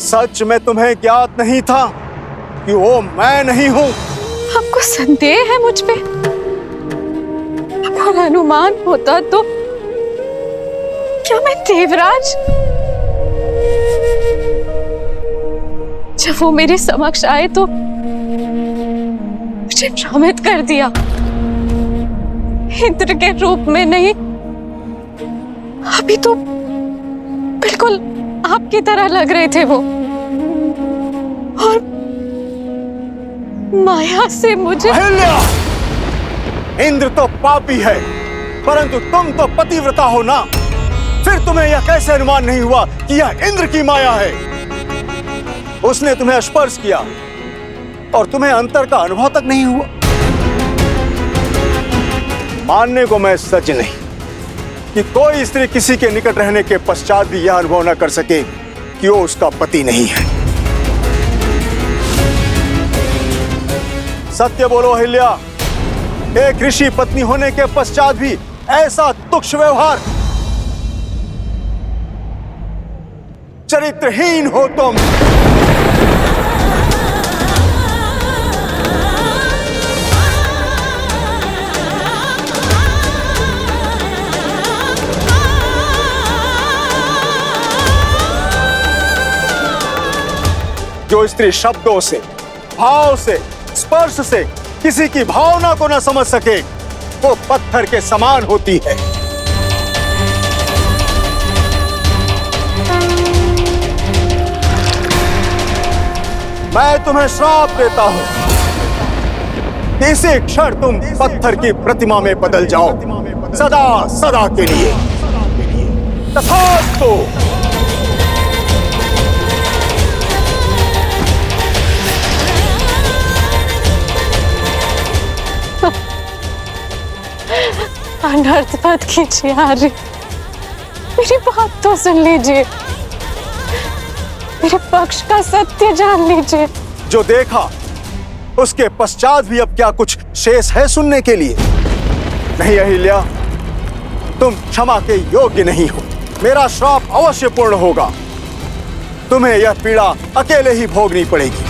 सच में तुम्हें ज्ञात नहीं था कि वो मैं नहीं हूं। आपको संदेह है मुझ पे? अगर अनुमान होता तो क्या मैं देवराज? जब वो मेरे समक्ष आए तो मुझे भ्रमित कर दिया। इंद्र के रूप में नहीं, अभी तो बिल्कुल आपकी तरह लग रहे थे वो, और माया से मुझे। अहिल्या! इंद्र तो पापी है, परंतु तुम तो पतिव्रता हो ना, फिर तुम्हें यह कैसे अनुमान नहीं हुआ कि यह इंद्र की माया है? उसने तुम्हें स्पर्श किया और तुम्हें अंतर का अनुभव तक नहीं हुआ। मानने को मैं सच नहीं कि कोई स्त्री किसी के निकट रहने के पश्चात भी यह अनुभव न कर सके कि वो उसका पति नहीं है। सत्य बोलो अहिल्या, एक ऋषि पत्नी होने के पश्चात भी ऐसा तुच्छ व्यवहार, चरित्रहीन हो तुम। जो स्त्री शब्दों से, भाव से, स्पर्श से किसी की भावना को न समझ सके, वो पत्थर के समान होती है। मैं तुम्हें श्राप देता हूं, इसी क्षण तुम पत्थर की प्रतिमा में बदल जाओ, सदा सदा के लिए। तथास्तु। अनर्थ मत कीजिए आर्य, मेरी बात तो सुन लीजिए, मेरे पक्ष का सत्य जान लीजिए। जो देखा उसके पश्चात भी अब क्या कुछ शेष है सुनने के लिए? नहीं अहिल्या, तुम क्षमा के योग्य नहीं हो। मेरा श्राप अवश्य पूर्ण होगा। तुम्हें यह पीड़ा अकेले ही भोगनी पड़ेगी,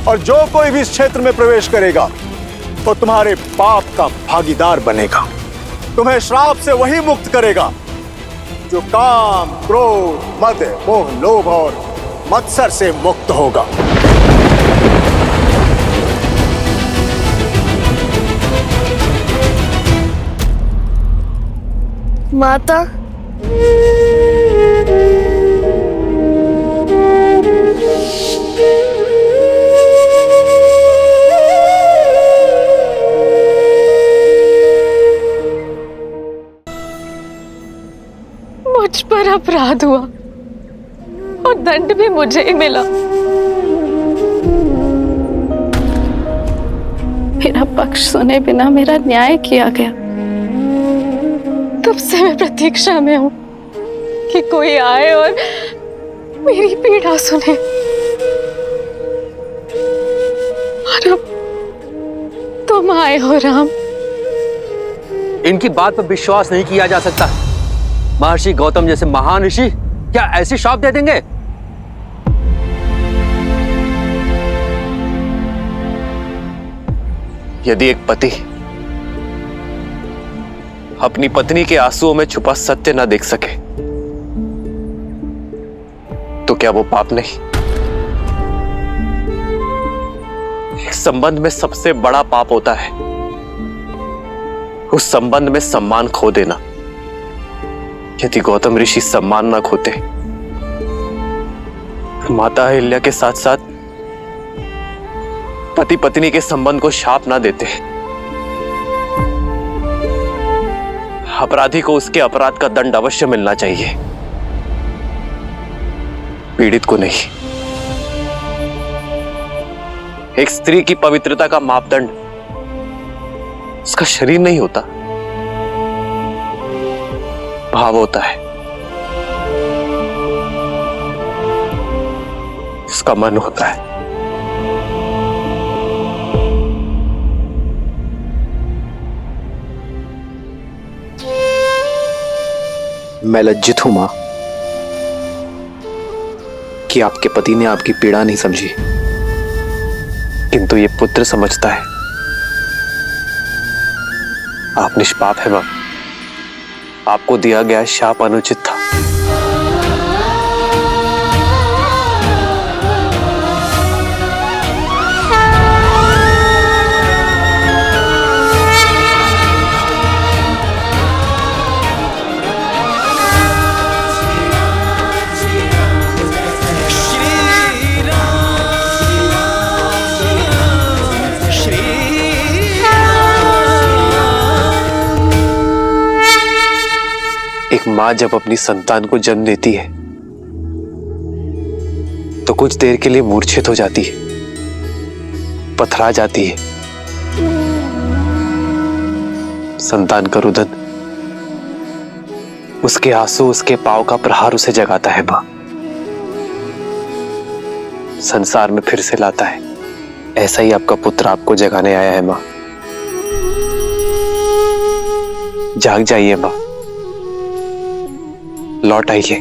और जो कोई भी इस क्षेत्र में प्रवेश करेगा वो तुम्हारे पाप का भागीदार बनेगा। तुम्हें श्राप से वही मुक्त करेगा जो काम, क्रोध, मद, मोह, लोभ और मत्सर से मुक्त होगा। माता, मुझ पर अपराध हुआ और दंड भी मुझे ही मिला। मेरा पक्ष सुने बिना मेरा न्याय किया गया। तब से मैं प्रतीक्षा में हूं कि कोई आए और मेरी पीड़ा सुने, और अब तुम आए हो राम। इनकी बात पर विश्वास नहीं किया जा सकता। महर्षि गौतम जैसे महान ऋषि क्या ऐसी श्राप दे देंगे? यदि एक पति अपनी पत्नी के आंसुओं में छुपा सत्य न देख सके तो क्या वो पाप नहीं? एक संबंध में सबसे बड़ा पाप होता है उस संबंध में सम्मान खो देना। यदि गौतम ऋषि सम्मान न खोते, माता अहिल्या के साथ साथ पति पत्नी के संबंध को शाप ना देते, अपराधी को उसके अपराध का दंड अवश्य मिलना चाहिए, पीड़ित को नहीं। एक स्त्री की पवित्रता का मापदंड उसका शरीर नहीं होता, भाव होता है, उसका मन होता है। मैं लज्जित हूं मां कि आपके पति ने आपकी पीड़ा नहीं समझी, किंतु ये पुत्र समझता है। आप निष्पाप है मां, आपको दिया गया शाप अनुचित था। एक मां जब अपनी संतान को जन्म देती है तो कुछ देर के लिए मूर्छित हो जाती है, पथरा जाती है। संतान का रुदन, उसके आंसू, उसके पांव का प्रहार उसे जगाता है मां, संसार में फिर से लाता है। ऐसा ही आपका पुत्र आपको जगाने आया है मां। जाग जाइए मां, लौट आइए।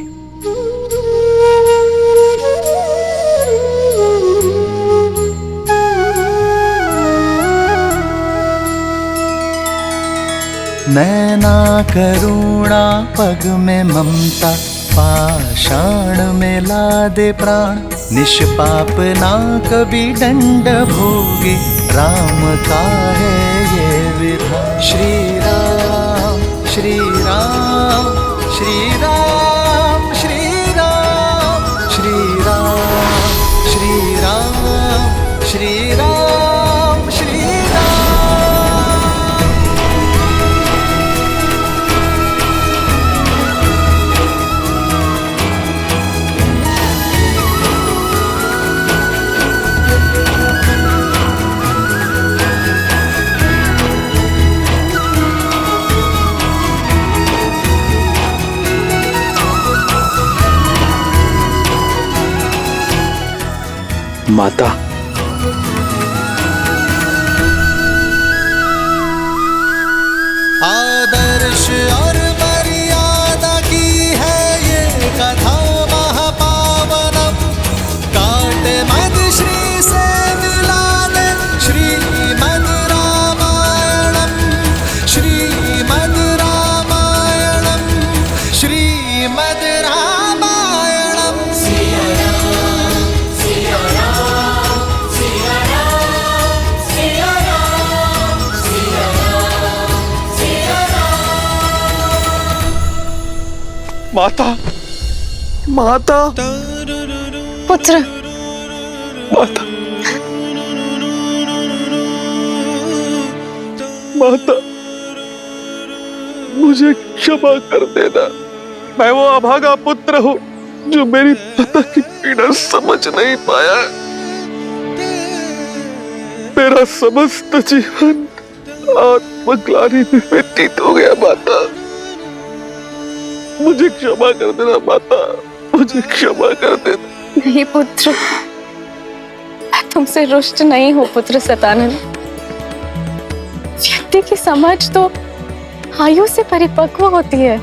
नैना करुणा पग में ममता, पाषाण में लादे प्राण। निष्पाप ना कभी दंड भोगे, राम का है ये श्री राम श्री राम श्री राम श्री राम श्री राम श्री राम श्री राम श्री माता, आदर्श और मर्यादा की है ये कथा महापावनम। काटे मद श्री से मिला दे श्रीमद् रामायणम श्रीमद् रामायणम श्रीमद् रामायणम। सिया राम सिया राम सिया राम सिया राम सिया राम सिया राम। माता, माता, पुत्र, माता, माता, मुझे क्षमा कर देना। मैं वो अभागा पुत्र हूँ जो मेरी माता की पीड़ा समझ नहीं पाया। मेरा समस्त जीवन आत्मग्लानि में व्यतीत हो गया। माता, मुझे क्षमा कर देना। माता, मुझे क्षमा कर देना। नहीं पुत्र, मैं तुमसे रुष्ट नहीं हूँ पुत्र सतानंद। व्यक्ति की समझ तो आयु से परिपक्व होती है।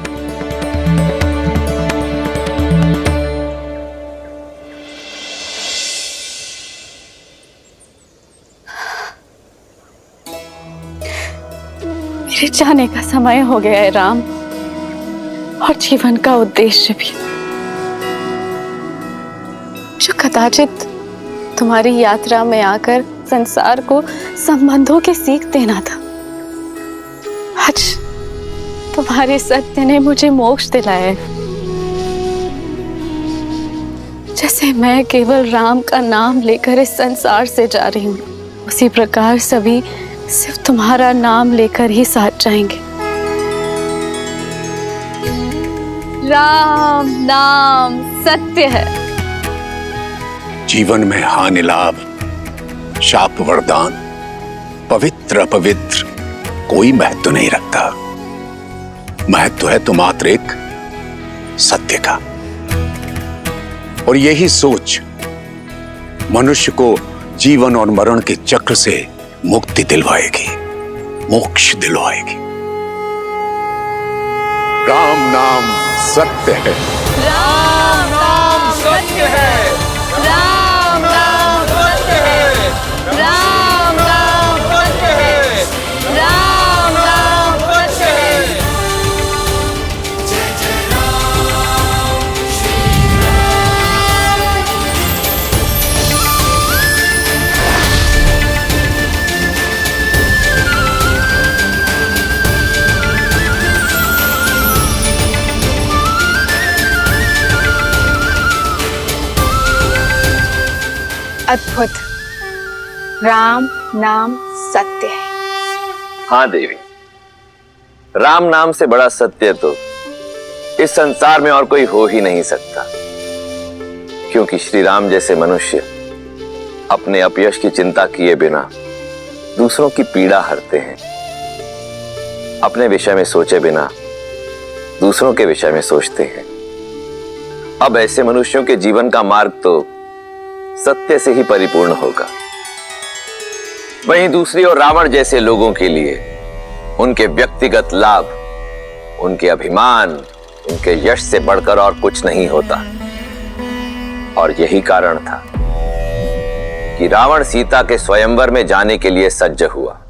मेरे जाने का समय हो गया है राम, और जीवन का उद्देश्य भी, जो कदाचित तुम्हारी यात्रा में आकर संसार को संबंधों की सीख देना था। आज तुम्हारे सत्य ने मुझे मोक्ष दिलाया है। जैसे मैं केवल राम का नाम लेकर इस संसार से जा रही हूँ, उसी प्रकार सभी सिर्फ तुम्हारा नाम लेकर ही साथ जाएंगे। राम नाम सत्य है। जीवन में हानि लाभ, शाप वरदान, पवित्र अपवित्र कोई महत्व नहीं रखता। महत्व है तो मात्र एक सत्य का। और यही सोच मनुष्य को जीवन और मरण के चक्र से मुक्ति दिलवाएगी, मोक्ष दिलवाएगी। राम नाम सत्य है। राम नाम सत्य है। राम नाम सत्य है। राम नाम सत्य है। राम नाम सत्य है। जय जय राम श्री अद्भुत। राम नाम सत्य है। हाँ देवी, राम नाम से बड़ा सत्य तो इस संसार में और कोई हो ही नहीं सकता। क्योंकि श्री राम जैसे मनुष्य अपने अपयश की चिंता किए बिना दूसरों की पीड़ा हरते हैं। अपने विषय में सोचे बिना दूसरों के विषय में सोचते हैं। अब ऐसे मनुष्यों के जीवन का मार्ग तो सत्य से ही परिपूर्ण होगा। वहीं दूसरी ओर रावण जैसे लोगों के लिए उनके व्यक्तिगत लाभ, उनके अभिमान, उनके यश से बढ़कर और कुछ नहीं होता। और यही कारण था कि रावण सीता के स्वयंवर में जाने के लिए सज्ज हुआ।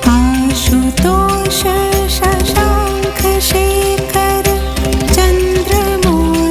आशुतोष शशांक शेखर चंद्रमोहन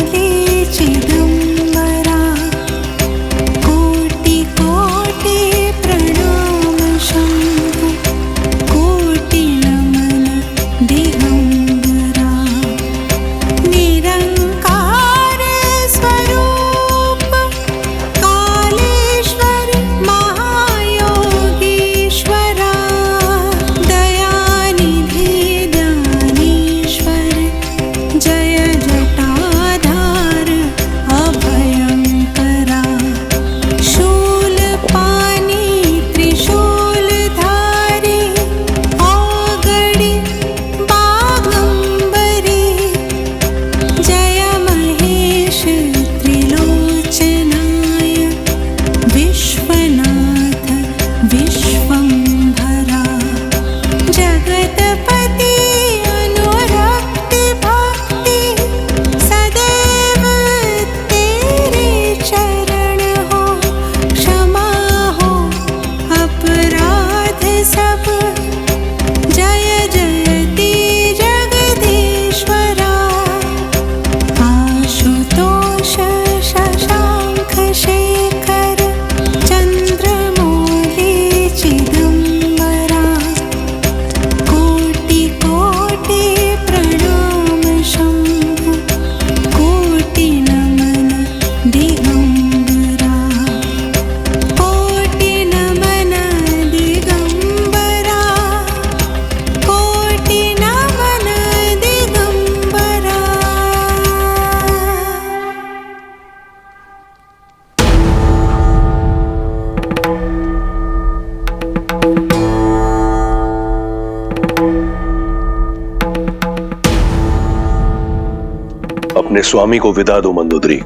स्वामी को विदा दो मंदोदरी।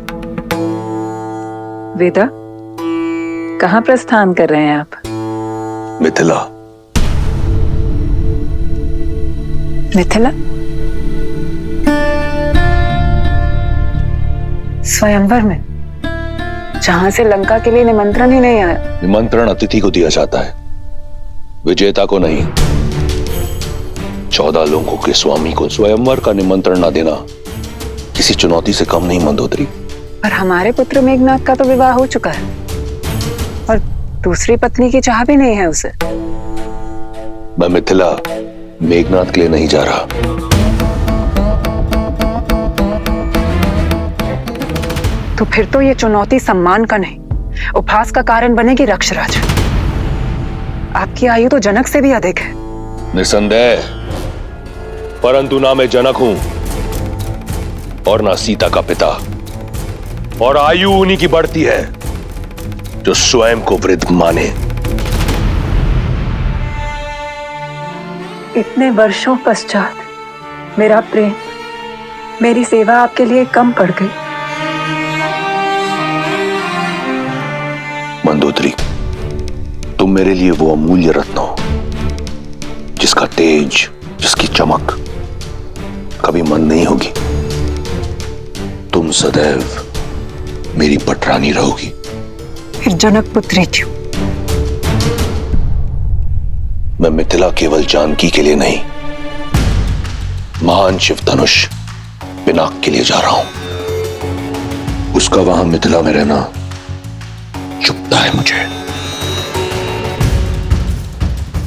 विदा? कहाँ प्रस्थान कर रहे हैं आप? मिथिला। मिथिला? स्वयंवर में, जहां से लंका के लिए निमंत्रण ही नहीं आया। निमंत्रण अतिथि को दिया जाता है, विजेता को नहीं। 14 लोगों के स्वामी को स्वयंवर का निमंत्रण न देना किसी चुनौती से कम नहीं मंदोदरी। पर हमारे पुत्र मेघनाथ का तो विवाह हो चुका है और दूसरी पत्नी की चाह भी नहीं है उसे। मैं मिथिला मेघनाथ के लिए नहीं जा रहा। तो फिर तो ये चुनौती सम्मान का नहीं, उपहास का कारण बनेगी रक्षराज। आपकी आयु तो जनक से भी अधिक है। निसंदेह, परंतु ना मैं जनक हूं और ना सीता का पिता। और आयु उन्हीं की बढ़ती है जो स्वयं को वृद्ध माने। इतने वर्षों पश्चात मेरा प्रेम, मेरी सेवा आपके लिए कम पड़ गई। मंदोदरी, तुम मेरे लिए वो अमूल्य रत्न हो जिसका तेज, जिसकी चमक कभी मंद नहीं होगी। तुम सदैव मेरी पटरानी रहोगी। फिर जनक पुत्री क्यों? मैं मिथिला केवल जानकी के लिए नहीं, महान शिव धनुष पिनाक के लिए जा रहा हूं। उसका वहां मिथिला में रहना चुभता है मुझे।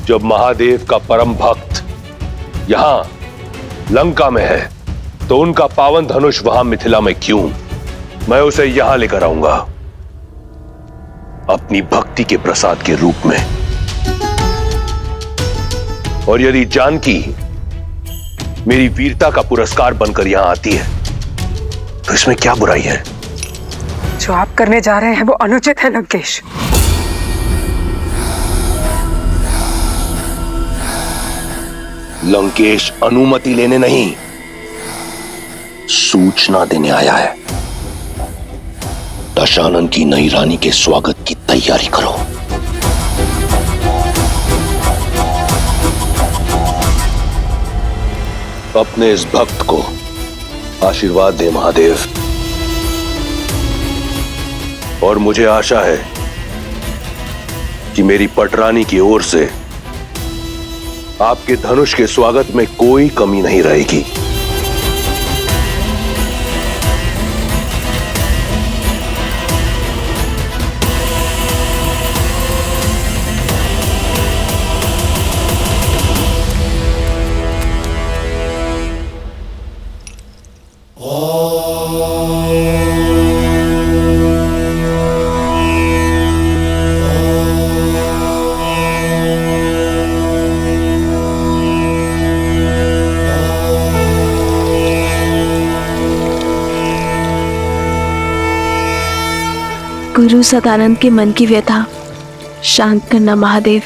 जब महादेव का परम भक्त यहां लंका में है तो उनका पावन धनुष वहां मिथिला में क्यों? मैं उसे यहां लेकर आऊंगा अपनी भक्ति के प्रसाद के रूप में। और यदि जानकी मेरी वीरता का पुरस्कार बनकर यहां आती है तो इसमें क्या बुराई है? जो आप करने जा रहे हैं वो अनुचित है लंकेश। लंकेश अनुमति लेने नहीं, सूचना देने आया है। दशानन की नई रानी के स्वागत की तैयारी करो। अपने इस भक्त को आशीर्वाद दे महादेव। और मुझे आशा है कि मेरी पटरानी की ओर से आपके धनुष के स्वागत में कोई कमी नहीं रहेगी। गुरु सदानंद के मन की व्यथा शांत करना महादेव।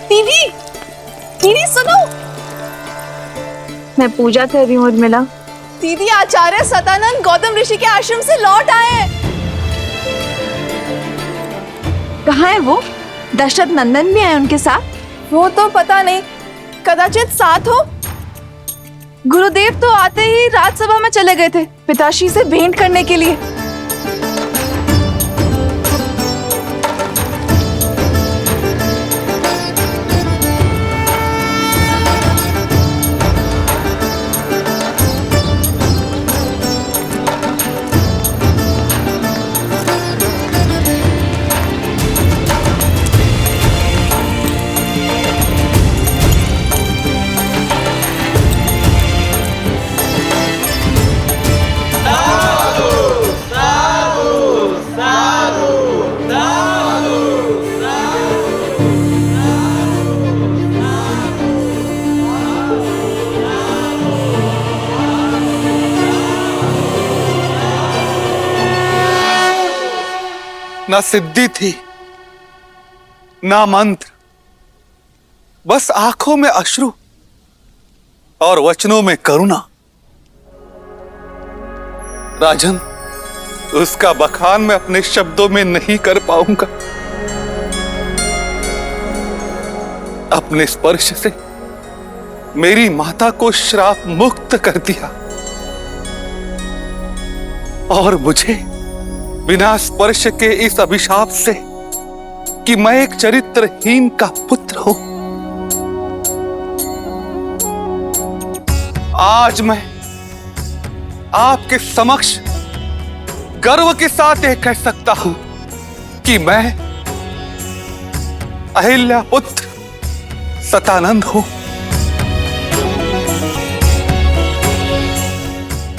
दीदी, दीदी सुनो। मैं पूजा कर रही हूँ उर्मिला। दीदी, आचार्य सदानंद गौतम ऋषि के आश्रम से लौट आए। कहाँ है वो? दशरथ नंदन भी आए उनके साथ? वो तो पता नहीं, कदाचित साथ हो। गुरुदेव तो आते ही राजसभा में चले गए थे पिताश्री से भेंट करने के लिए। ना सिद्धि थी ना मंत्र, बस आंखों में अश्रु और वचनों में करुणा। राजन, उसका बखान मैं अपने शब्दों में नहीं कर पाऊंगा। अपने स्पर्श से मेरी माता को श्राप मुक्त कर दिया और मुझे बिना स्पर्श के इस अभिशाप से कि मैं एक चरित्रहीन का पुत्र हूं, आज मैं आपके समक्ष गर्व के साथ यह कह सकता हूं कि मैं अहिल्या पुत्र सतानंद हूं।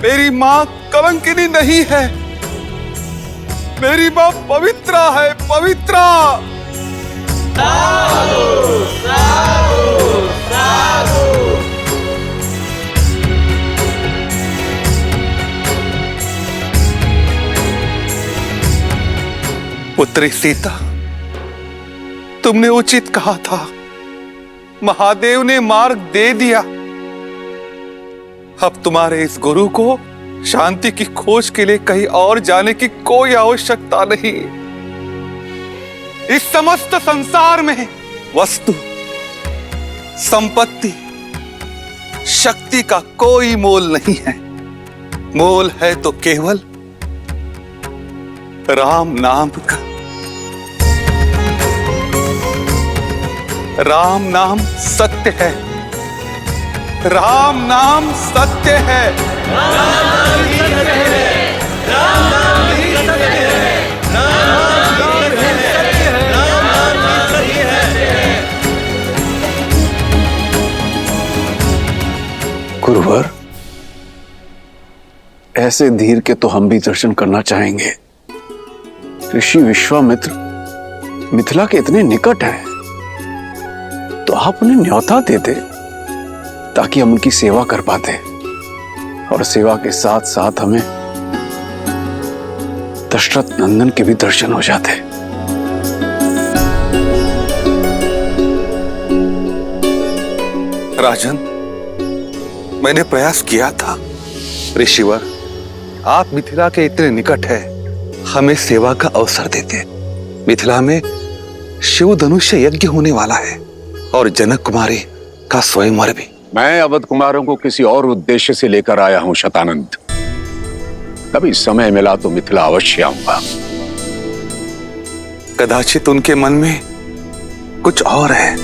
मेरी मां कलंकिनी नहीं है, मेरी मां पवित्रा है, पवित्रा। साधु, साधु, साधु। पुत्री सीता, तुमने उचित कहा था, महादेव ने मार्ग दे दिया। अब तुम्हारे इस गुरु को शांति की खोज के लिए कहीं और जाने की कोई आवश्यकता नहीं। इस समस्त संसार में वस्तु, संपत्ति, शक्ति का कोई मोल नहीं है। मोल है तो केवल राम नाम का। राम नाम सत्य है, राम नाम सत्य है, राम नाम ही सत्य है, राम नाम ही सत्य है, राम नाम ही सत्य है, राम नाम ही सत्य है। गुरुवर, ऐसे धीर के तो हम भी दर्शन करना चाहेंगे। ऋषि विश्वामित्र मिथिला के इतने निकट हैं, तो आप उन्हें न्योता देते ताकि हम उनकी सेवा कर पाते, और सेवा के साथ साथ हमें दशरथ नंदन के भी दर्शन हो जाते। राजन, मैंने प्रयास किया था। ऋषिवर, आप मिथिला के इतने निकट है, हमें सेवा का अवसर देते। मिथिला में शिव धनुष्य यज्ञ होने वाला है और जनक कुमारी का स्वयंवर भी। मैं अवध कुमारों को किसी और उद्देश्य से लेकर आया हूं शतानंद। कभी समय मिला तो मिथिला अवश्य आऊंगा। कदाचित उनके मन में कुछ और है।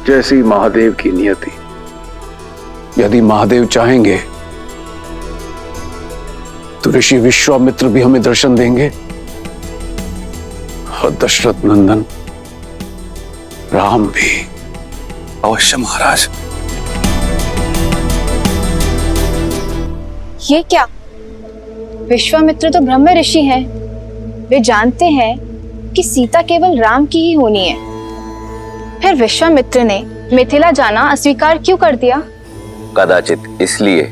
जैसी महादेव की नियति। यदि महादेव चाहेंगे तो ऋषि विश्वामित्र भी हमें दर्शन देंगे और दशरथ नंदन राम भी। अवश्य महाराज। ये क्या? विश्वामित्र तो ब्रह्म ऋषि हैं। वे जानते हैं कि सीता केवल राम की ही होनी है। फिर विश्वामित्र ने मिथिला जाना अस्वीकार क्यों कर दिया? कदाचित इसलिए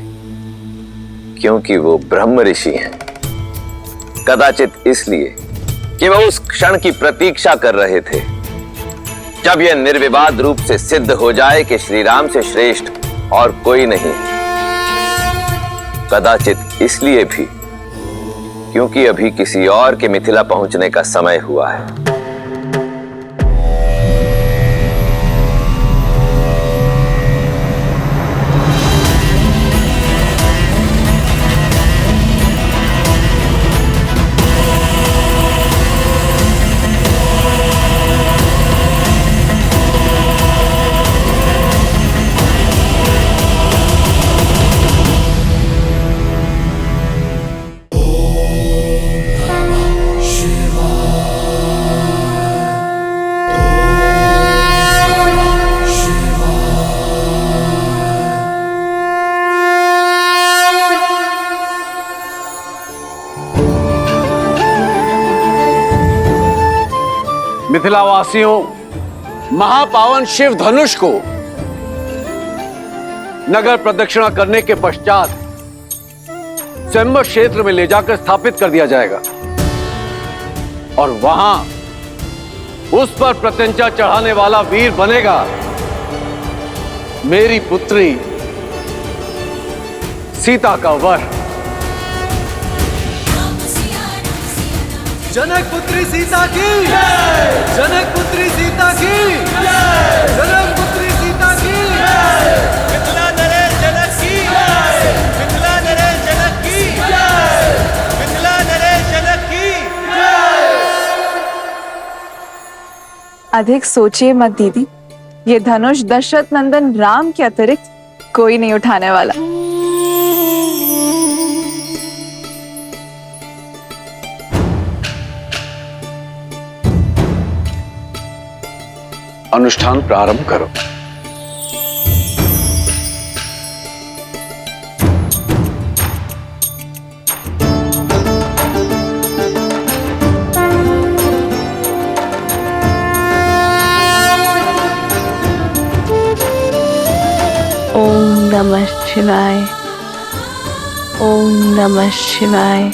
क्योंकि वो ब्रह्म ऋषि हैं। कदाचित इसलिए कि वो उस क्षण की प्रतीक्षा कर रहे थे जब यह निर्विवाद रूप से सिद्ध हो जाए कि श्री राम से श्रेष्ठ और कोई नहीं। कदाचित इसलिए भी क्योंकि अभी किसी और के मिथिला पहुंचने का समय हुआ है। मिथिलावासियों, महापावन शिव धनुष को नगर प्रदक्षिणा करने के पश्चात स्वयंवर क्षेत्र में ले जाकर स्थापित कर दिया जाएगा और वहां उस पर प्रत्यंचा चढ़ाने वाला वीर बनेगा मेरी पुत्री सीता का वर। जनक पुत्री सीता की जनक पुत्री सीता की जनक पुत्री सीता की मिथिला नरेश जनक की मिथिला नरेश जनक की मिथिला नरेश जनक की। अधिक सोचिए मत दीदी, ये धनुष दशरथ नंदन राम के अतिरिक्त कोई नहीं उठाने वाला। अनुष्ठान प्रारंभ करो। ओम नमः शिवाय, ओम नमः शिवाय।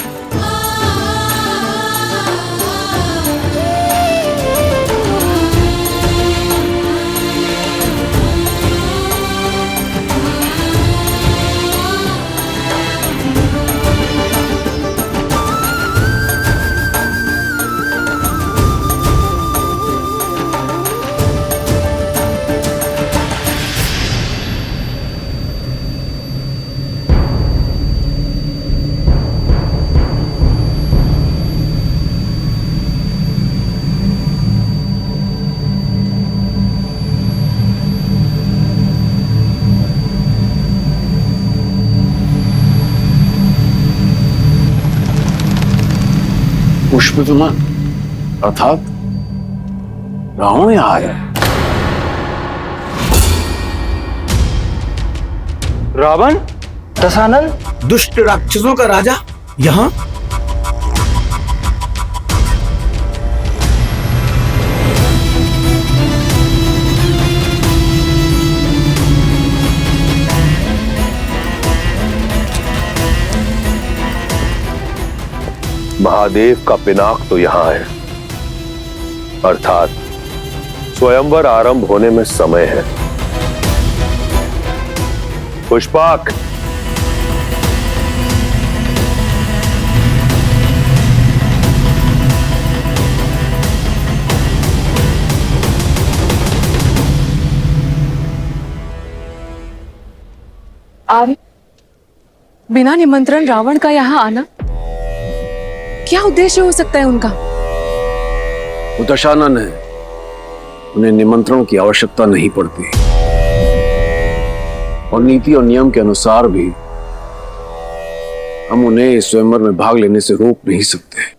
पुष्प विमान अर्थात रावण यहाँ आया। रावण, दशानन, दुष्ट राक्षसों का राजा यहाँ? महादेव का पिनाक तो यहां है, अर्थात स्वयंवर आरंभ होने में समय है। पुष्पाक, आर्य, बिना निमंत्रण रावण का यहाँ आना, क्या उद्देश्य हो सकता है उनका? वो दशानन है, उन्हें निमंत्रण की आवश्यकता नहीं पड़ती और नीति और नियम के अनुसार भी हम उन्हें इस स्वयंवर में भाग लेने से रोक नहीं सकते।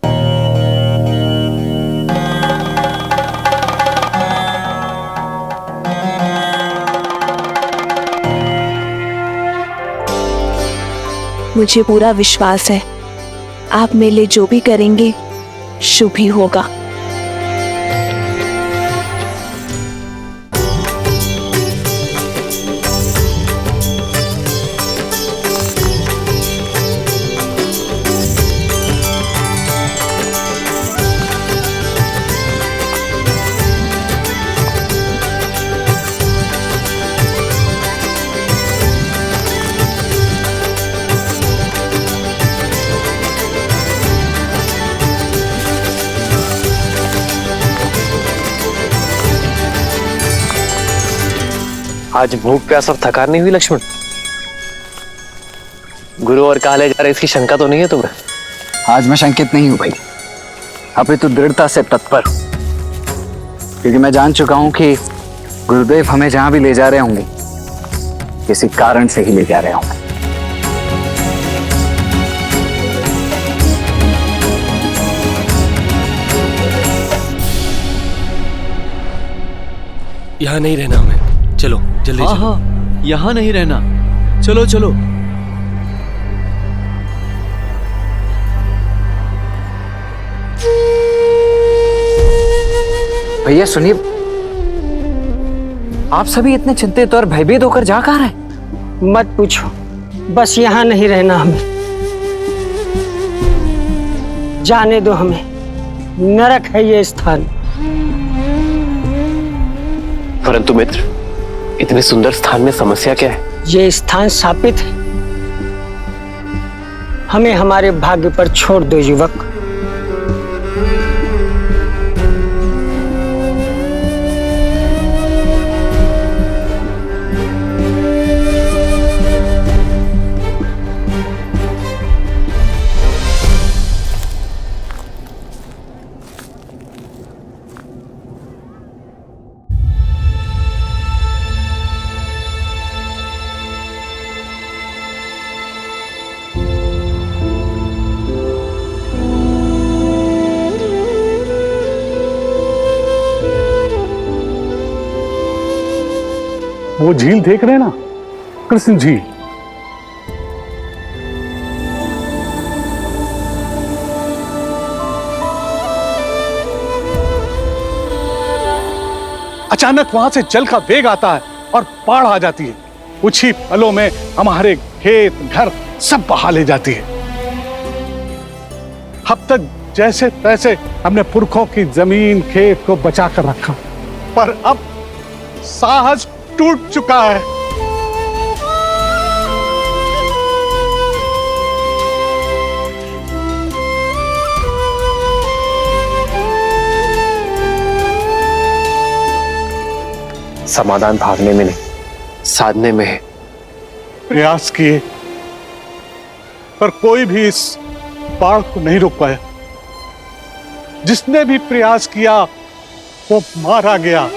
मुझे पूरा विश्वास है आप मेरे लिए जो भी करेंगे शुभ ही होगा। आज भूख प्यास और थकान नहीं हुई लक्ष्मण? गुरु और काले जा रहे इसकी शंका तो नहीं है तुम्हें? आज मैं शंकित नहीं हूं भाई, अपितु दृढ़ता से तत्पर, क्योंकि मैं जान चुका हूं कि गुरुदेव हमें जहां भी ले जा रहे होंगे किसी कारण से ही ले जा रहे होंगे। यहाँ नहीं रहना हमें, चलो जल्दी चलो। हाँ, यहाँ नहीं रहना, चलो चलो। भैया सुनिए, आप सभी इतने चिंतित और भयभीत होकर जा कहाँ रहे? मत पूछो, बस यहाँ नहीं रहना हमें, जाने दो हमें, नरक है ये स्थान। परंतु मित्र, इतने सुंदर स्थान में समस्या क्या है? ये स्थान शापित है। हमें हमारे भाग्य पर छोड़ दो युवक। वो झील देख रहे हैं ना, कृष्ण झील। अचानक वहां से जल का वेग आता है और बाढ़ आ जाती है। कुछ ही पलों में हमारे खेत घर सब बहा ले जाती है। अब तक जैसे तैसे हमने पुरखों की जमीन खेत को बचा कर रखा, पर अब साहस टूट चुका है। समाधान भागने में नहीं, साधने में है। प्रयास किए, पर कोई भी इस बाढ़ को नहीं रोक पाया। जिसने भी प्रयास किया वो मारा गया।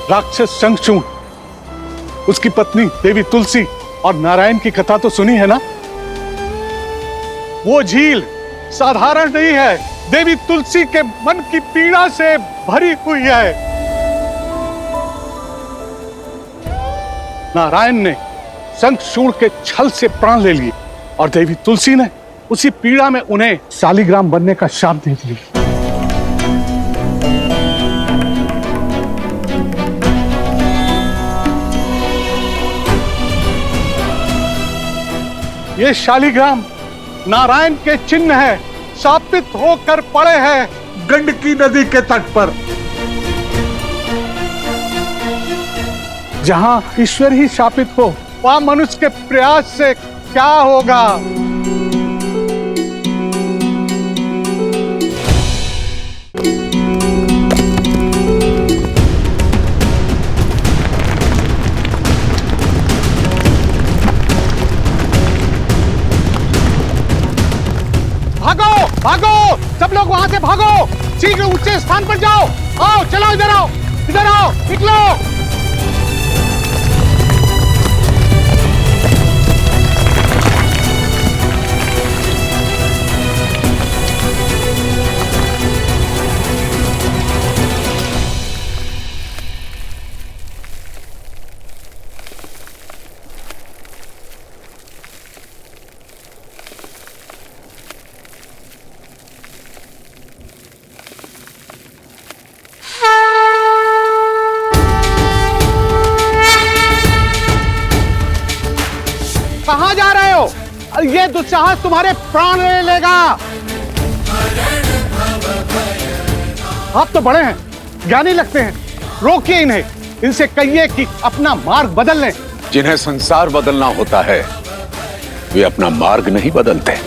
राक्षस शंखचूड़, उसकी पत्नी देवी तुलसी और नारायण की कथा तो सुनी है ना। वो झील साधारण नहीं है, देवी तुलसी के मन की पीड़ा से भरी हुई है। नारायण ने शंखचूड़ के छल से प्राण ले लिए और देवी तुलसी ने उसी पीड़ा में उन्हें शालिग्राम बनने का शाप दे दिया। ये शालिग्राम नारायण के चिन्ह है, शापित होकर पड़े हैं गंडकी नदी के तट पर। जहां ईश्वर ही शापित हो, वहां मनुष्य के प्रयास से क्या होगा। भागो भागो, सब लोग वहां से भागो, शीघ्र ऊंचे स्थान पर जाओ। आओ, चलो इधर आओ, इधर आओ, निकलो। कहां जा रहे हो? ये दुस्साहस तुम्हारे प्राण ले लेगा। आप तो बड़े हैं, ज्ञानी लगते हैं, रोकिए इन्हें। इनसे कहिए कि अपना मार्ग बदल लें। जिन्हें संसार बदलना होता है वे अपना मार्ग नहीं बदलते।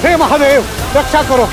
हे महादेव, रक्षा करो।